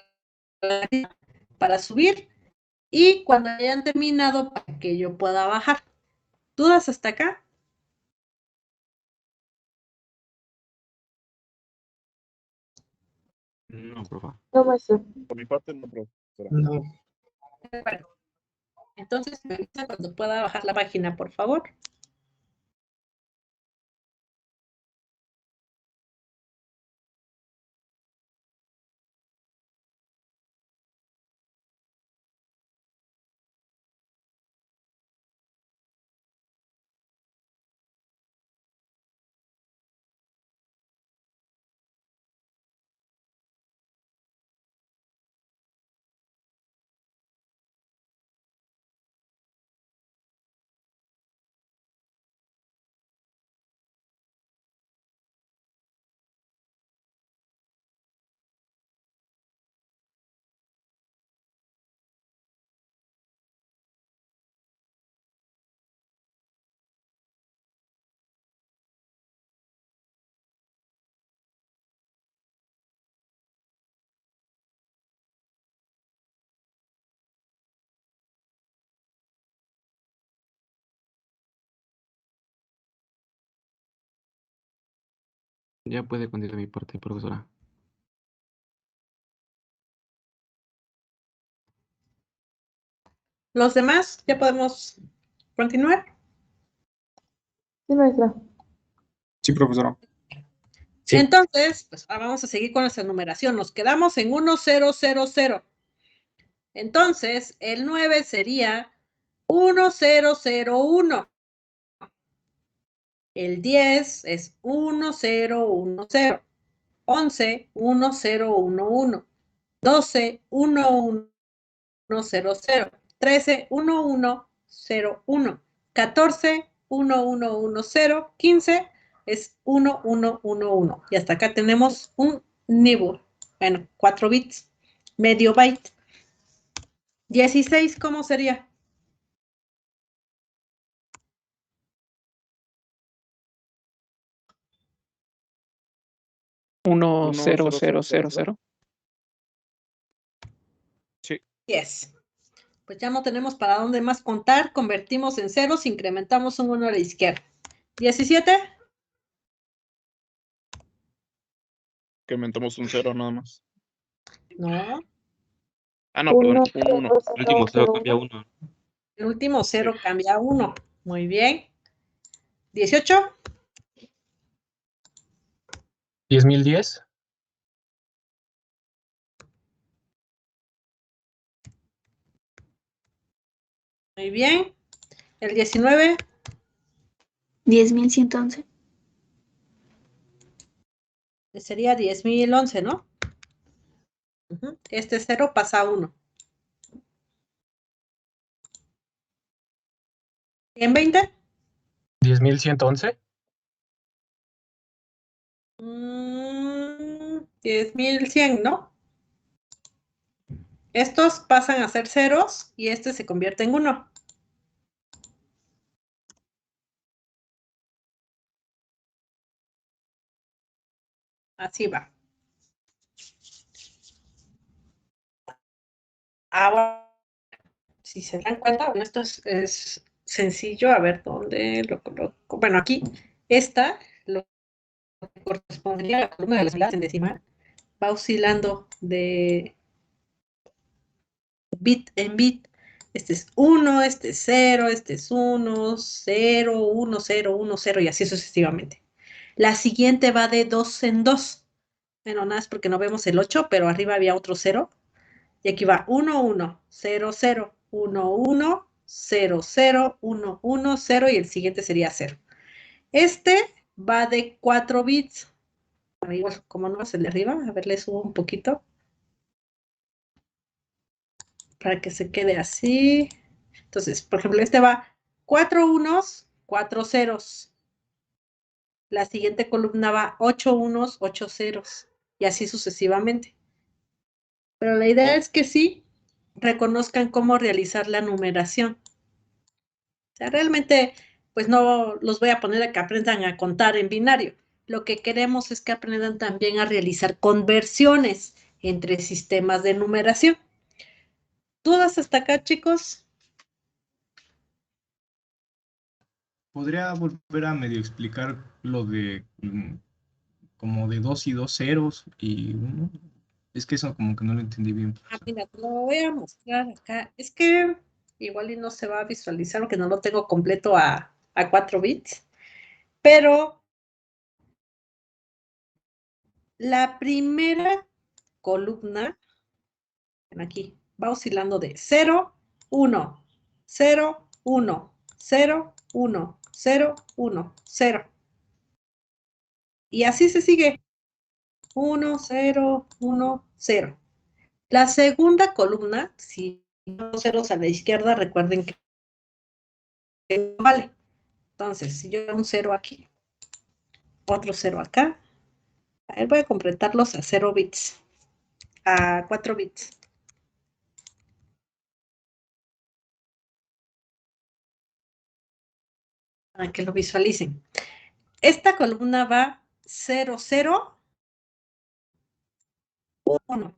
A: para subir. Y cuando hayan terminado, para que yo pueda bajar. ¿Dudas hasta acá?
F: No, profa.
D: No, maestra.
G: Por mi parte, no, profesora.
E: No.
A: Bueno, entonces me avisa cuando pueda bajar la página, por favor.
F: Ya puede continuar mi parte, profesora.
A: Los demás, ¿ya podemos continuar?
D: Sí, maestra.
G: Sí, profesora.
E: Sí.
A: Entonces, pues ahora vamos a seguir con nuestra numeración. Nos quedamos en 1, 0, 0, 0. Entonces, el 9 sería 1, 0, 0, 1. El 10 es 1, 0, 1, 0. 11, 1, 0, 1, 1. 12, 1, 1, 0, 0. 13, 1, 1, 0, 1. 14, 1, 1, 1, 0. 15 es 1, 1, 1, 1. Y hasta acá tenemos un nibble. Bueno, 4 bits, medio byte. 16, ¿cómo sería?
H: 1, 0, 0, 0, 0.
G: Sí.
A: 10. Pues ya no tenemos para dónde más contar. Convertimos en ceros, incrementamos un 1 a la izquierda. 17.
G: Que inventamos un 0 nada más.
A: No,
G: Ah, no, perdón.
D: 1,
G: Un 1.
F: El último 0 cambia 1.
A: el último 0 cambia a 1. Muy bien. 18.
E: 10.010.
A: Muy bien. El 19.
I: 10.111.
A: Sería 10.011, ¿no? Este 0 pasa a 1. 120.
E: 10.111.
A: 10.100, ¿no? Estos pasan a ser ceros y este se convierte en 1. Así va. Ahora, si se dan cuenta, bueno, esto es sencillo. A ver dónde lo coloco. Bueno, aquí, esta, lo que correspondería a la columna de las unidades en decimal, va oscilando de bit en bit. Este es 1, este es 0, este es 1, 0, 1, 0, 1, 0 y así sucesivamente. La siguiente va de 2 en 2. Bueno, nada es porque no vemos el 8, pero arriba había otro 0. Y aquí va 1, 1, 0, 0, 1, 1, 0, 0, 1, 1, 0 y el siguiente sería 0. Este va de 4 bits. Bueno, igual, como no es el de arriba, a ver, le subo un poquito para que se quede así. Entonces, por ejemplo, este va 4 unos, 4 ceros. La siguiente columna va 8 unos, 8 ceros. Y así sucesivamente. Pero la idea es que sí reconozcan cómo realizar la numeración. O sea, realmente, pues no los voy a poner a que aprendan a contar en binario. Lo que queremos es que aprendan también a realizar conversiones entre sistemas de numeración. ¿Dudas hasta acá, chicos?
C: ¿Podría volver a medio explicar lo de como de 2 y 2 ceros y 1? Es que eso como que no lo entendí bien.
A: Mira, te lo voy a mostrar acá. Es que igual y no se va a visualizar porque no lo tengo completo a 4 bits. Pero la primera columna, aquí, va oscilando de 0, 1, 0, 1, 0, 1, 0, 1, 0. Y así se sigue. 1, 0, 1, 0. La segunda columna, si dos ceros a la izquierda, recuerden que no vale. Entonces, si yo un 0 aquí, otro 0 acá, a ver, voy a completarlos a 0 bits, a 4 bits. Para que lo visualicen. Esta columna va 0, 0, 1,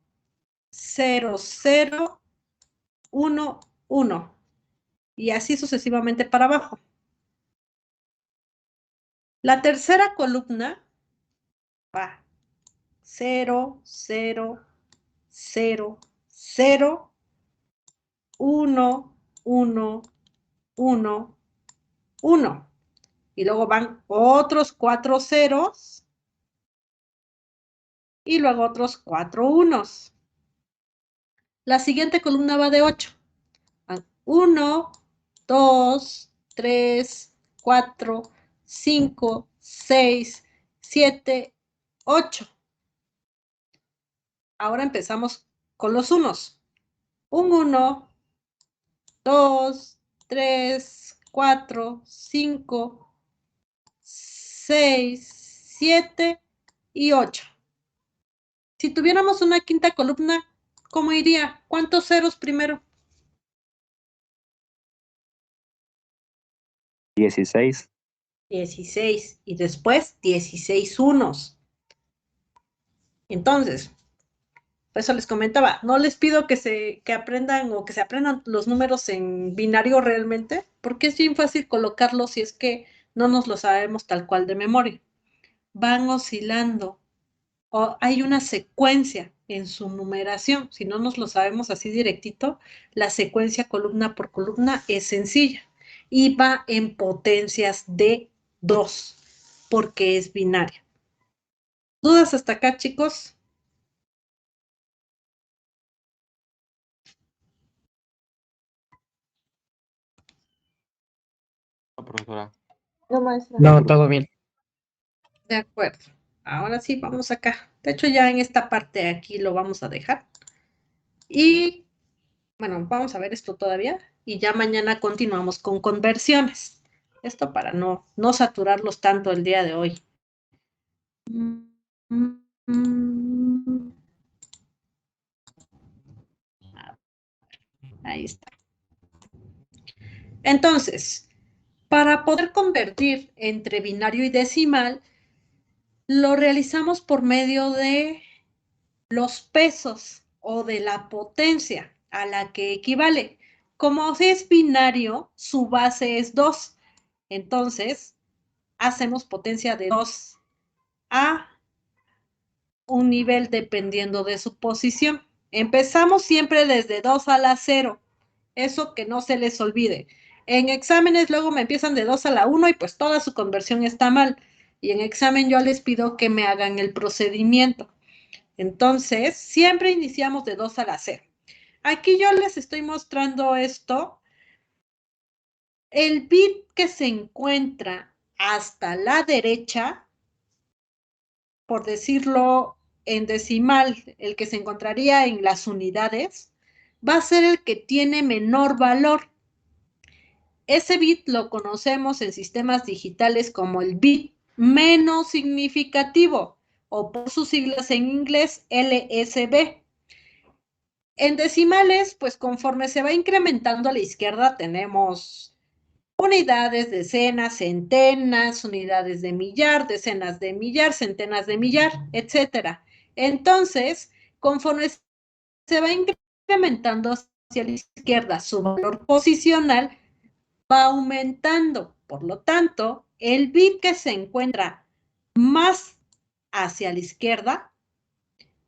A: 0, 0, 1, 1. Y así sucesivamente para abajo. La tercera columna va 0, 0, 0, 0, 1, 1, 1, 1. Y luego van otros 4 ceros y luego otros 4 unos. La siguiente columna va de 8. 1, 2, 3, 4, 5, 6, 7, 8. Ahora empezamos con los unos. Un 1, 2, 3, 4, 5, 6, 7 y 8. Si tuviéramos una quinta columna, ¿cómo iría? ¿Cuántos ceros primero?
B: 16.
A: 16 y después 16 unos. Entonces, por eso les comentaba, no les pido que aprendan o que se aprendan los números en binario realmente, porque es bien fácil colocarlos si es que no nos lo sabemos tal cual de memoria. Van oscilando o hay una secuencia en su numeración. Si no nos lo sabemos así directito, la secuencia columna por columna es sencilla y va en potencias de 2 porque es binaria. ¿Dudas hasta acá, chicos?
F: No, profesora.
D: No, maestra.
E: No, todo bien.
A: De acuerdo. Ahora sí, vamos acá. De hecho, ya en esta parte aquí lo vamos a dejar. Y bueno, vamos a ver esto todavía. Y ya mañana continuamos con conversiones. Esto para no saturarlos tanto el día de hoy. A Ahí está. Entonces, para poder convertir entre binario y decimal, lo realizamos por medio de los pesos o de la potencia a la que equivale. Como es binario, su base es 2. Entonces, hacemos potencia de 2 a un nivel dependiendo de su posición. Empezamos siempre desde 2 a la 0. Eso que no se les olvide. En exámenes luego me empiezan de 2 a la 1 y pues toda su conversión está mal. Y en examen yo les pido que me hagan el procedimiento. Entonces, siempre iniciamos de 2 a la 0. Aquí yo les estoy mostrando esto. El bit que se encuentra hasta la derecha, por decirlo en decimal, el que se encontraría en las unidades, va a ser el que tiene menor valor. Ese bit lo conocemos en sistemas digitales como el bit menos significativo, o por sus siglas en inglés, LSB. En decimales, pues conforme se va incrementando a la izquierda, tenemos unidades, decenas, centenas, unidades de millar, decenas de millar, centenas de millar, etc. Entonces, conforme se va incrementando hacia la izquierda su valor posicional, va aumentando. Por lo tanto, el bit que se encuentra más hacia la izquierda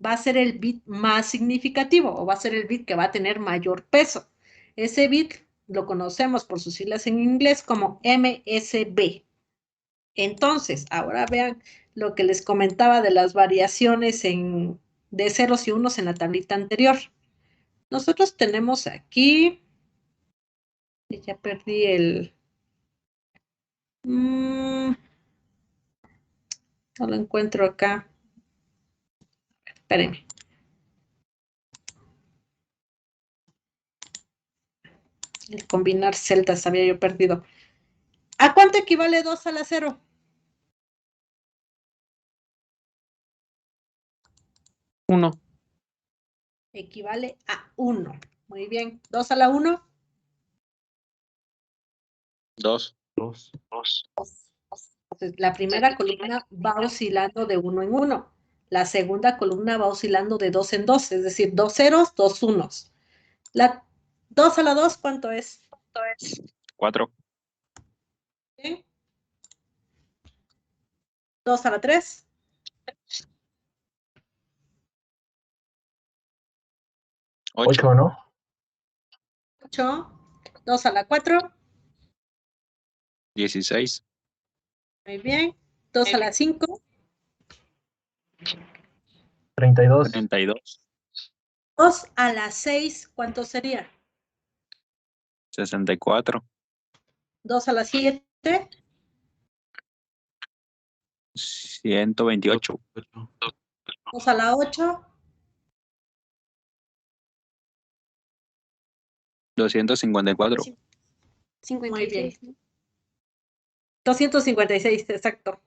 A: va a ser el bit más significativo o va a ser el bit que va a tener mayor peso. Ese bit lo conocemos por sus siglas en inglés como MSB. Entonces, ahora vean lo que les comentaba de las variaciones de ceros y unos en la tablita anterior. Nosotros tenemos aquí, ya perdí el... no lo encuentro acá. Espérenme. El combinar celdas había yo perdido. ¿A cuánto equivale 2 a la 0?
H: Uno.
A: Equivale a 1. Muy bien. 2 a la 1.
B: 2.
F: 2.
A: Entonces, la primera columna va oscilando de 1 en 1. La segunda columna va oscilando de 2 en 2, es decir, 2 ceros, 2 unos. La 2 a la 2, ¿cuánto es?
B: 4.
A: ¿Sí? 2 a la 3.
B: 8.
E: 8, ¿no?
A: 8. 2 a la 4.
B: 16.
A: Muy bien. 2 a la 5.
E: 32.
B: 32.
A: 2 a la 6, ¿cuánto sería?
B: 64.
A: 2 a la 7.
B: 128.
A: 2 a la 8.
B: 254.
A: Muy bien. 256, exacto.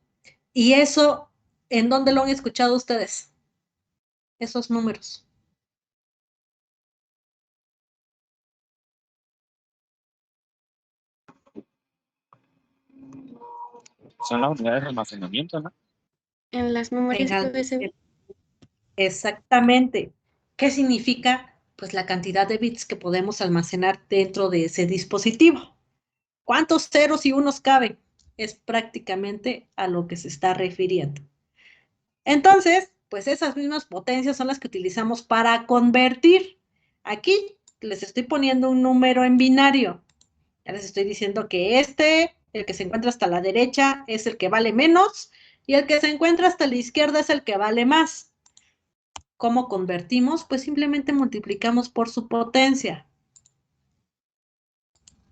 A: ¿Y eso en dónde lo han escuchado ustedes? Esos números.
B: Son las unidades de almacenamiento, ¿no?
D: En las memorias
A: En
D: USB.
A: Exactamente. ¿Qué significa? Pues la cantidad de bits que podemos almacenar dentro de ese dispositivo. ¿Cuántos ceros y unos caben? Es prácticamente a lo que se está refiriendo. Entonces, pues esas mismas potencias son las que utilizamos para convertir. Aquí les estoy poniendo un número en binario. Ya les estoy diciendo que el que se encuentra hasta la derecha, es el que vale menos y el que se encuentra hasta la izquierda es el que vale más. ¿Cómo convertimos? Pues simplemente multiplicamos por su potencia.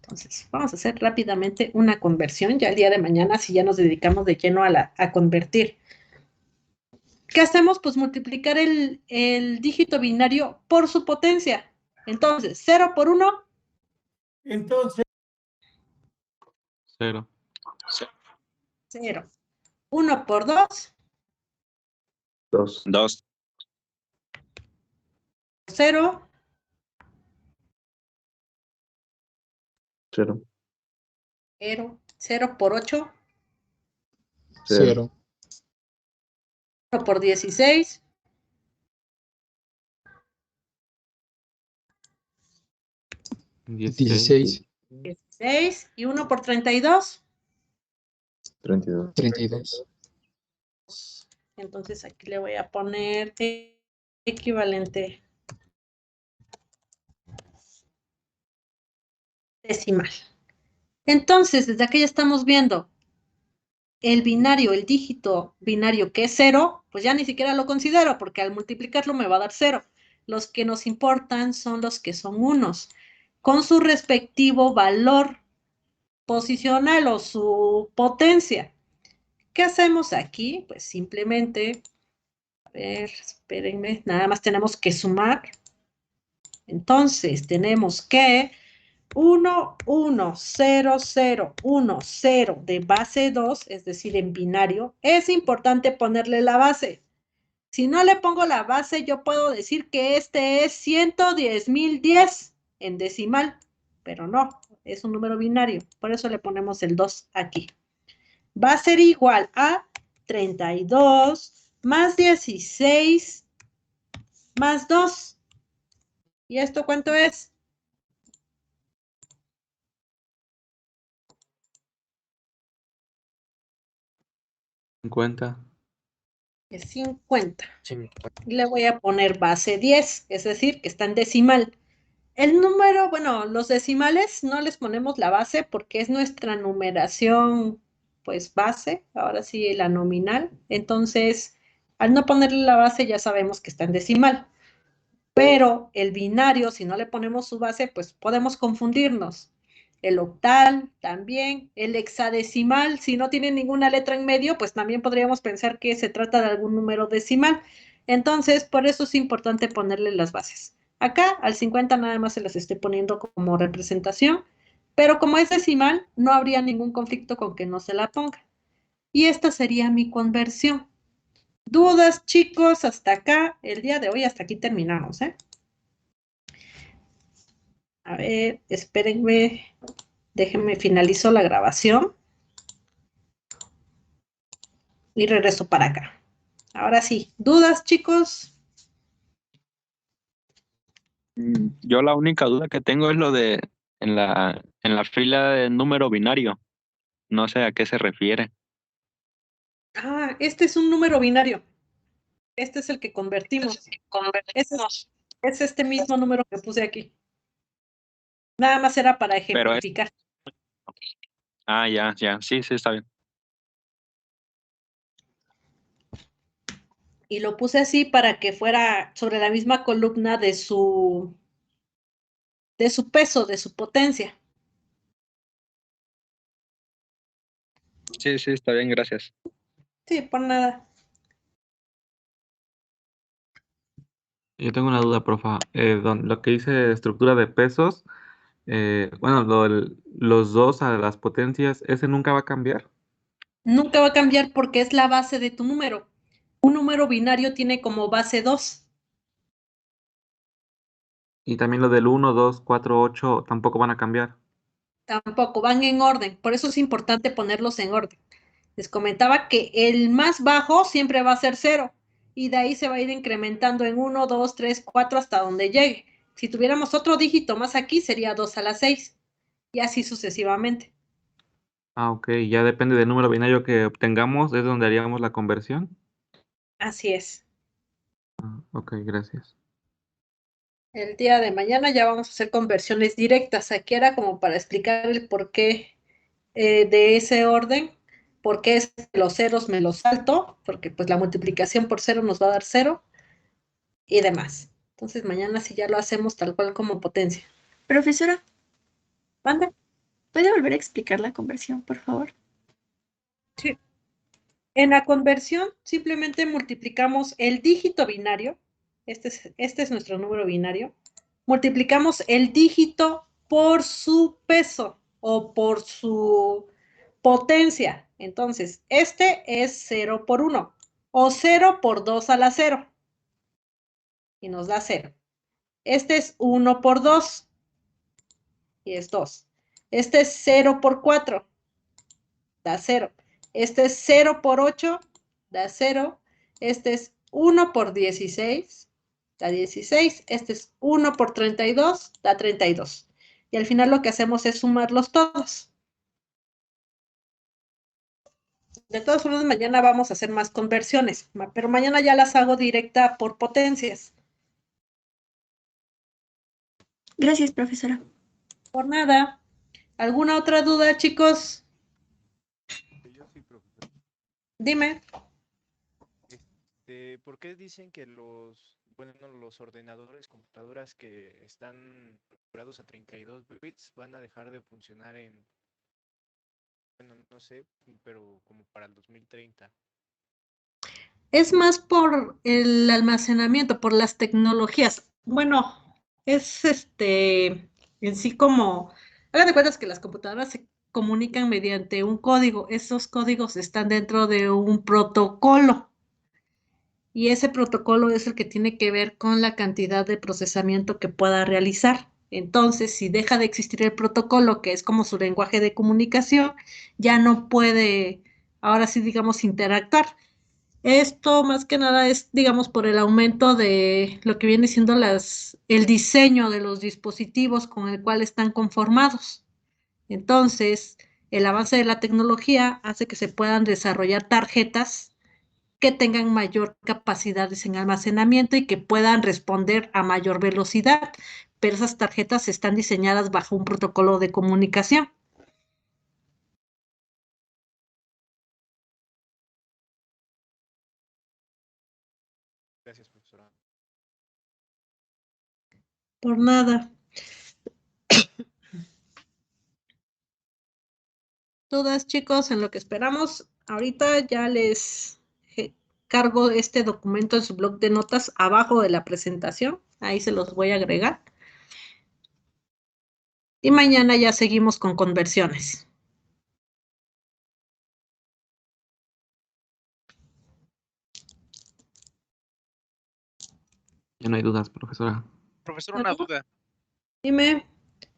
A: Entonces, vamos a hacer rápidamente una conversión ya el día de mañana si ya nos dedicamos de lleno a convertir. ¿Qué hacemos? Pues multiplicar el dígito binario por su potencia. Entonces, 0 por 1.
I: Entonces,
F: 0.
A: 0. 1 por 2.
B: 2.
A: 0.
B: 0.
A: 0. 0 por 8.
H: 0.
A: 1 por 16.
H: 16.
A: 16. Y 1 por 32.
B: 32.
H: 32.
A: Entonces aquí le voy a poner equivalente decimal. Entonces, desde aquí ya estamos viendo el binario, el dígito binario que es 0, pues ya ni siquiera lo considero porque al multiplicarlo me va a dar 0. Los que nos importan son los que son unos, con su respectivo valor posicional o su potencia. ¿Qué hacemos aquí? Pues simplemente, a ver, espérenme, nada más tenemos que sumar. Entonces, tenemos que 1, 1, 0, 0, 1, 0 de base 2, es decir, en binario, es importante ponerle la base. Si no le pongo la base, yo puedo decir que este es 110.010 en decimal, pero no, es un número binario, por eso le ponemos el 2 aquí. Va a ser igual a 32 más 16 más 2. ¿Y esto cuánto es?
F: 50.
A: Es 50. Y le voy a poner base 10, es decir, que está en decimal. El número, bueno, los decimales no les ponemos la base porque es nuestra numeración, pues base, ahora sí la nominal. Entonces, al no ponerle la base ya sabemos que está en decimal. Pero el binario, si no le ponemos su base, pues podemos confundirnos. El octal también, el hexadecimal, si no tiene ninguna letra en medio, pues también podríamos pensar que se trata de algún número decimal. Entonces, por eso es importante ponerle las bases. Acá, al 50 nada más se las estoy poniendo como representación, pero como es decimal, no habría ningún conflicto con que no se la ponga. Y esta sería mi conversión. ¿Dudas, chicos? Hasta acá, el día de hoy, hasta aquí terminamos, ¿eh? A ver, espérenme, déjenme finalizo la grabación y regreso para acá. Ahora sí, ¿dudas, chicos?
B: Yo la única duda que tengo es lo de en la fila de número binario. No sé a qué se refiere.
A: Ah, este es un número binario. Este es el que convertimos. Es este mismo número que puse aquí. Nada más era para
B: Pero es,
A: ejemplificar.
B: ya, sí, está bien.
A: Y lo puse así para que fuera sobre la misma columna de su peso, de su potencia.
B: Sí, está bien, gracias.
A: Sí, por nada.
F: Yo tengo una duda, profa. Lo que dice estructura de pesos, bueno, los dos a las potencias, ¿ese nunca va a cambiar?
A: Nunca va a cambiar porque es la base de tu número. Un número binario tiene como base 2.
F: Y también lo del 1, 2, 4, 8 tampoco van a cambiar.
A: Tampoco, van en orden. Por eso es importante ponerlos en orden. Les comentaba que el más bajo siempre va a ser 0. Y de ahí se va a ir incrementando en 1, 2, 3, 4 hasta donde llegue. Si tuviéramos otro dígito más aquí, sería 2 a la 6. Y así sucesivamente.
F: Ah, ok, ya depende del número binario que obtengamos, es donde haríamos la conversión.
A: Así es.
F: Ah, ok, gracias.
A: El día de mañana ya vamos a hacer conversiones directas. Aquí era como para explicar el porqué de ese orden, porque es los ceros me los salto, porque pues la multiplicación por 0 nos va a dar 0 y demás. Entonces mañana sí ya lo hacemos tal cual como potencia.
D: Profesora,
A: ¿Mande?
D: ¿puede volver a explicar la conversión, por favor?
A: Sí. En la conversión simplemente multiplicamos el dígito binario, este es nuestro número binario, multiplicamos el dígito por su peso o por su potencia. Entonces, este es 0 por 1 o 0 por 2 a la 0 y nos da 0. Este es 1 por 2 y es 2. Este es 0 por 4, da 0. Este es 0 por 8, da 0. Este es 1 por 16, da 16. Este es 1 por 32, da 32. Y al final lo que hacemos es sumarlos todos. De todas formas, mañana vamos a hacer más conversiones, pero mañana ya las hago directa por potencias.
D: Gracias, profesora.
A: Por nada. ¿Alguna otra duda, chicos?
J: Yo sí, profesor.
A: Dime.
J: ¿Por qué dicen que los ordenadores, computadoras que están configurados a 32 bits van a dejar de funcionar no sé, pero como para el 2030?
A: Es más por el almacenamiento, por las tecnologías. Bueno, es en sí como, hagan de cuentas que las computadoras se comunican mediante un código. Esos códigos están dentro de un protocolo. Y ese protocolo es el que tiene que ver con la cantidad de procesamiento que pueda realizar. Entonces, si deja de existir el protocolo, que es como su lenguaje de comunicación, ya no puede, ahora sí, digamos, interactuar. Esto más que nada es, digamos, por el aumento de lo que viene siendo el diseño de los dispositivos con el cual están conformados. Entonces, el avance de la tecnología hace que se puedan desarrollar tarjetas que tengan mayor capacidad en almacenamiento y que puedan responder a mayor velocidad, pero esas tarjetas están diseñadas bajo un protocolo de comunicación.
J: Gracias, profesora.
A: Por nada. Todas, chicos, en lo que esperamos, ahorita ya les cargo este documento en su blog de notas abajo de la presentación. Ahí se los voy a agregar. Y mañana ya seguimos con conversiones.
F: Ya no hay dudas, profesora.
K: Profesor, una duda.
A: Dime.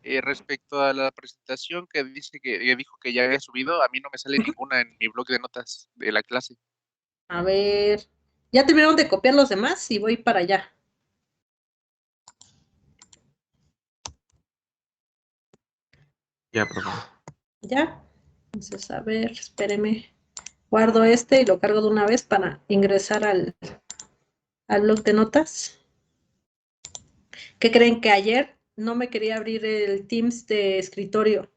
K: Respecto a la presentación que dice que dijo que ya había subido, a mí no me sale ninguna en mi blog de notas de la clase.
A: A ver, ya terminaron de copiar los demás y voy para allá.
F: Ya, profesor.
A: ¿Ya? Entonces, a ver, espéreme. Guardo este y lo cargo de una vez para ingresar al blog de notas. ¿Qué creen? Que ayer no me quería abrir el Teams de escritorio.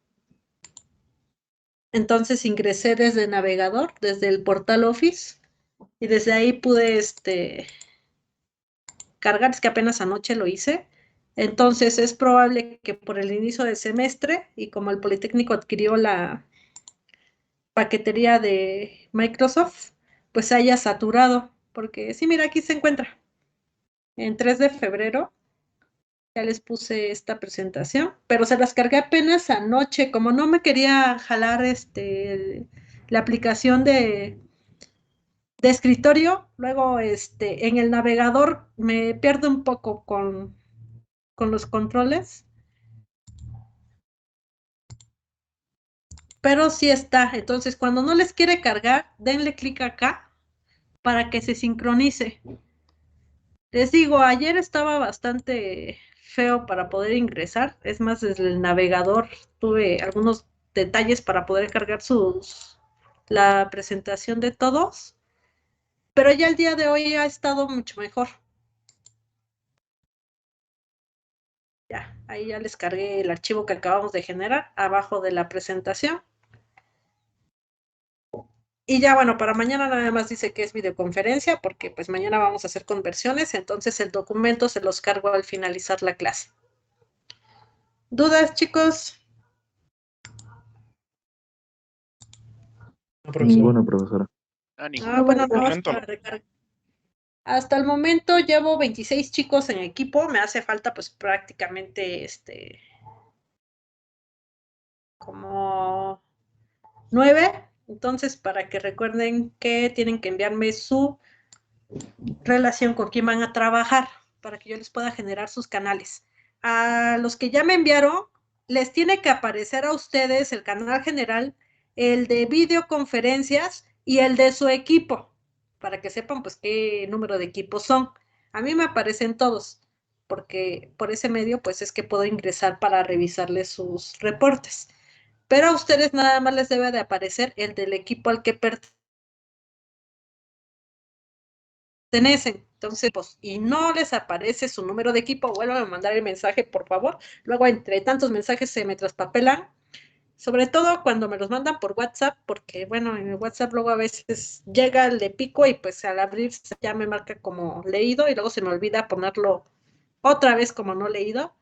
A: Entonces ingresé desde el navegador, desde el portal Office, y desde ahí pude cargar, es que apenas anoche lo hice. Entonces es probable que por el inicio del semestre, y como el Politécnico adquirió la paquetería de Microsoft, pues se haya saturado, porque sí, mira, aquí se encuentra. En 3 de febrero ya les puse esta presentación, pero se las cargué apenas anoche, como no me quería jalar la aplicación de escritorio, luego en el navegador me pierdo un poco con los controles, pero sí está. Entonces, cuando no les quiere cargar, denle clic acá para que se sincronice. Les digo, ayer estaba bastante feo para poder ingresar. Es más, desde el navegador tuve algunos detalles para poder cargar la presentación de todos. Pero ya el día de hoy ha estado mucho mejor. Ya, ahí ya les cargué el archivo que acabamos de generar abajo de la presentación. Y ya, bueno, para mañana nada más dice que es videoconferencia, porque pues mañana vamos a hacer conversiones, entonces el documento se los cargo al finalizar la clase. ¿Dudas, chicos?
H: No, profesora.
F: Bueno, profesora.
A: Bueno, no,
G: Momento.
A: para recargar. Hasta el momento llevo 26 chicos en equipo, me hace falta pues prácticamente como 9, entonces para que recuerden que tienen que enviarme su relación con quién van a trabajar para que yo les pueda generar sus canales. A los que ya me enviaron, les tiene que aparecer a ustedes el canal general, el de videoconferencias y el de su equipo, para que sepan pues qué número de equipos son. A mí me aparecen todos, porque por ese medio pues es que puedo ingresar para revisarles sus reportes. Pero a ustedes nada más les debe de aparecer el del equipo al que pertenecen. Entonces, pues, y no les aparece su número de equipo, vuelvan a mandar el mensaje, por favor. Luego, entre tantos mensajes se me traspapelan, sobre todo cuando me los mandan por WhatsApp, porque, bueno, en el WhatsApp luego a veces llega el de pico y pues al abrir ya me marca como leído y luego se me olvida ponerlo otra vez como no leído.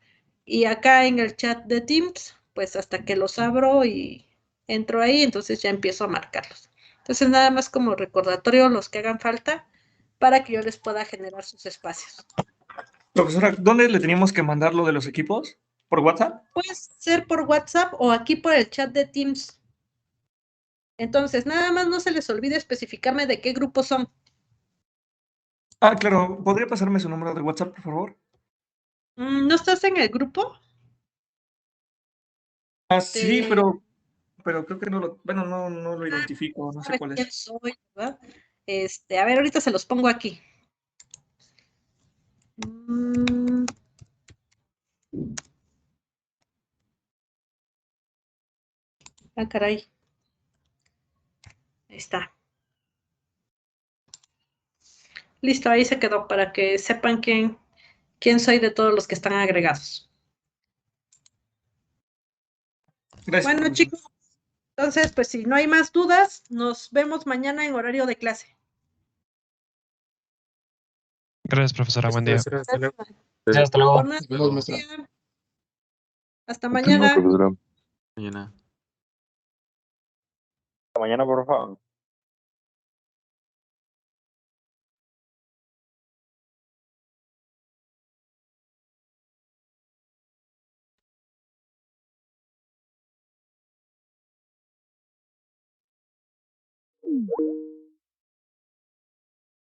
A: Y acá en el chat de Teams, pues hasta que los abro y entro ahí, entonces ya empiezo a marcarlos. Entonces, nada más como recordatorio los que hagan falta para que yo les pueda generar sus espacios.
L: Profesora, ¿dónde le teníamos que mandar lo de los equipos? ¿Por WhatsApp?
A: Puede ser por WhatsApp o aquí por el chat de Teams. Entonces, nada más no se les olvide especificarme de qué grupo son.
L: Ah, claro. ¿Podría pasarme su número de WhatsApp, por favor?
A: ¿No estás en el grupo?
L: Ah, sí,
A: De-
L: pero creo que no lo, bueno, no lo identifico, no sé
A: ¿Sabes
L: cuál
A: quién
L: es.
A: soy, verdad? A ver, ahorita se los pongo aquí. Mm, caray. Ahí está. Listo, ahí se quedó para que sepan quién soy de todos los que están agregados.
L: Gracias,
A: Bueno,
L: profesor.
A: chicos, entonces, pues si no hay más dudas, nos vemos mañana en horario de clase.
M: Gracias, profesora. Buen día.
E: Hasta luego.
A: Por
E: Hasta luego.
A: nada,
H: Nos vemos, maestra.
A: hasta
B: Hasta luego,
A: mañana.
B: profesora.
F: Mañana.
B: Hasta mañana, por favor.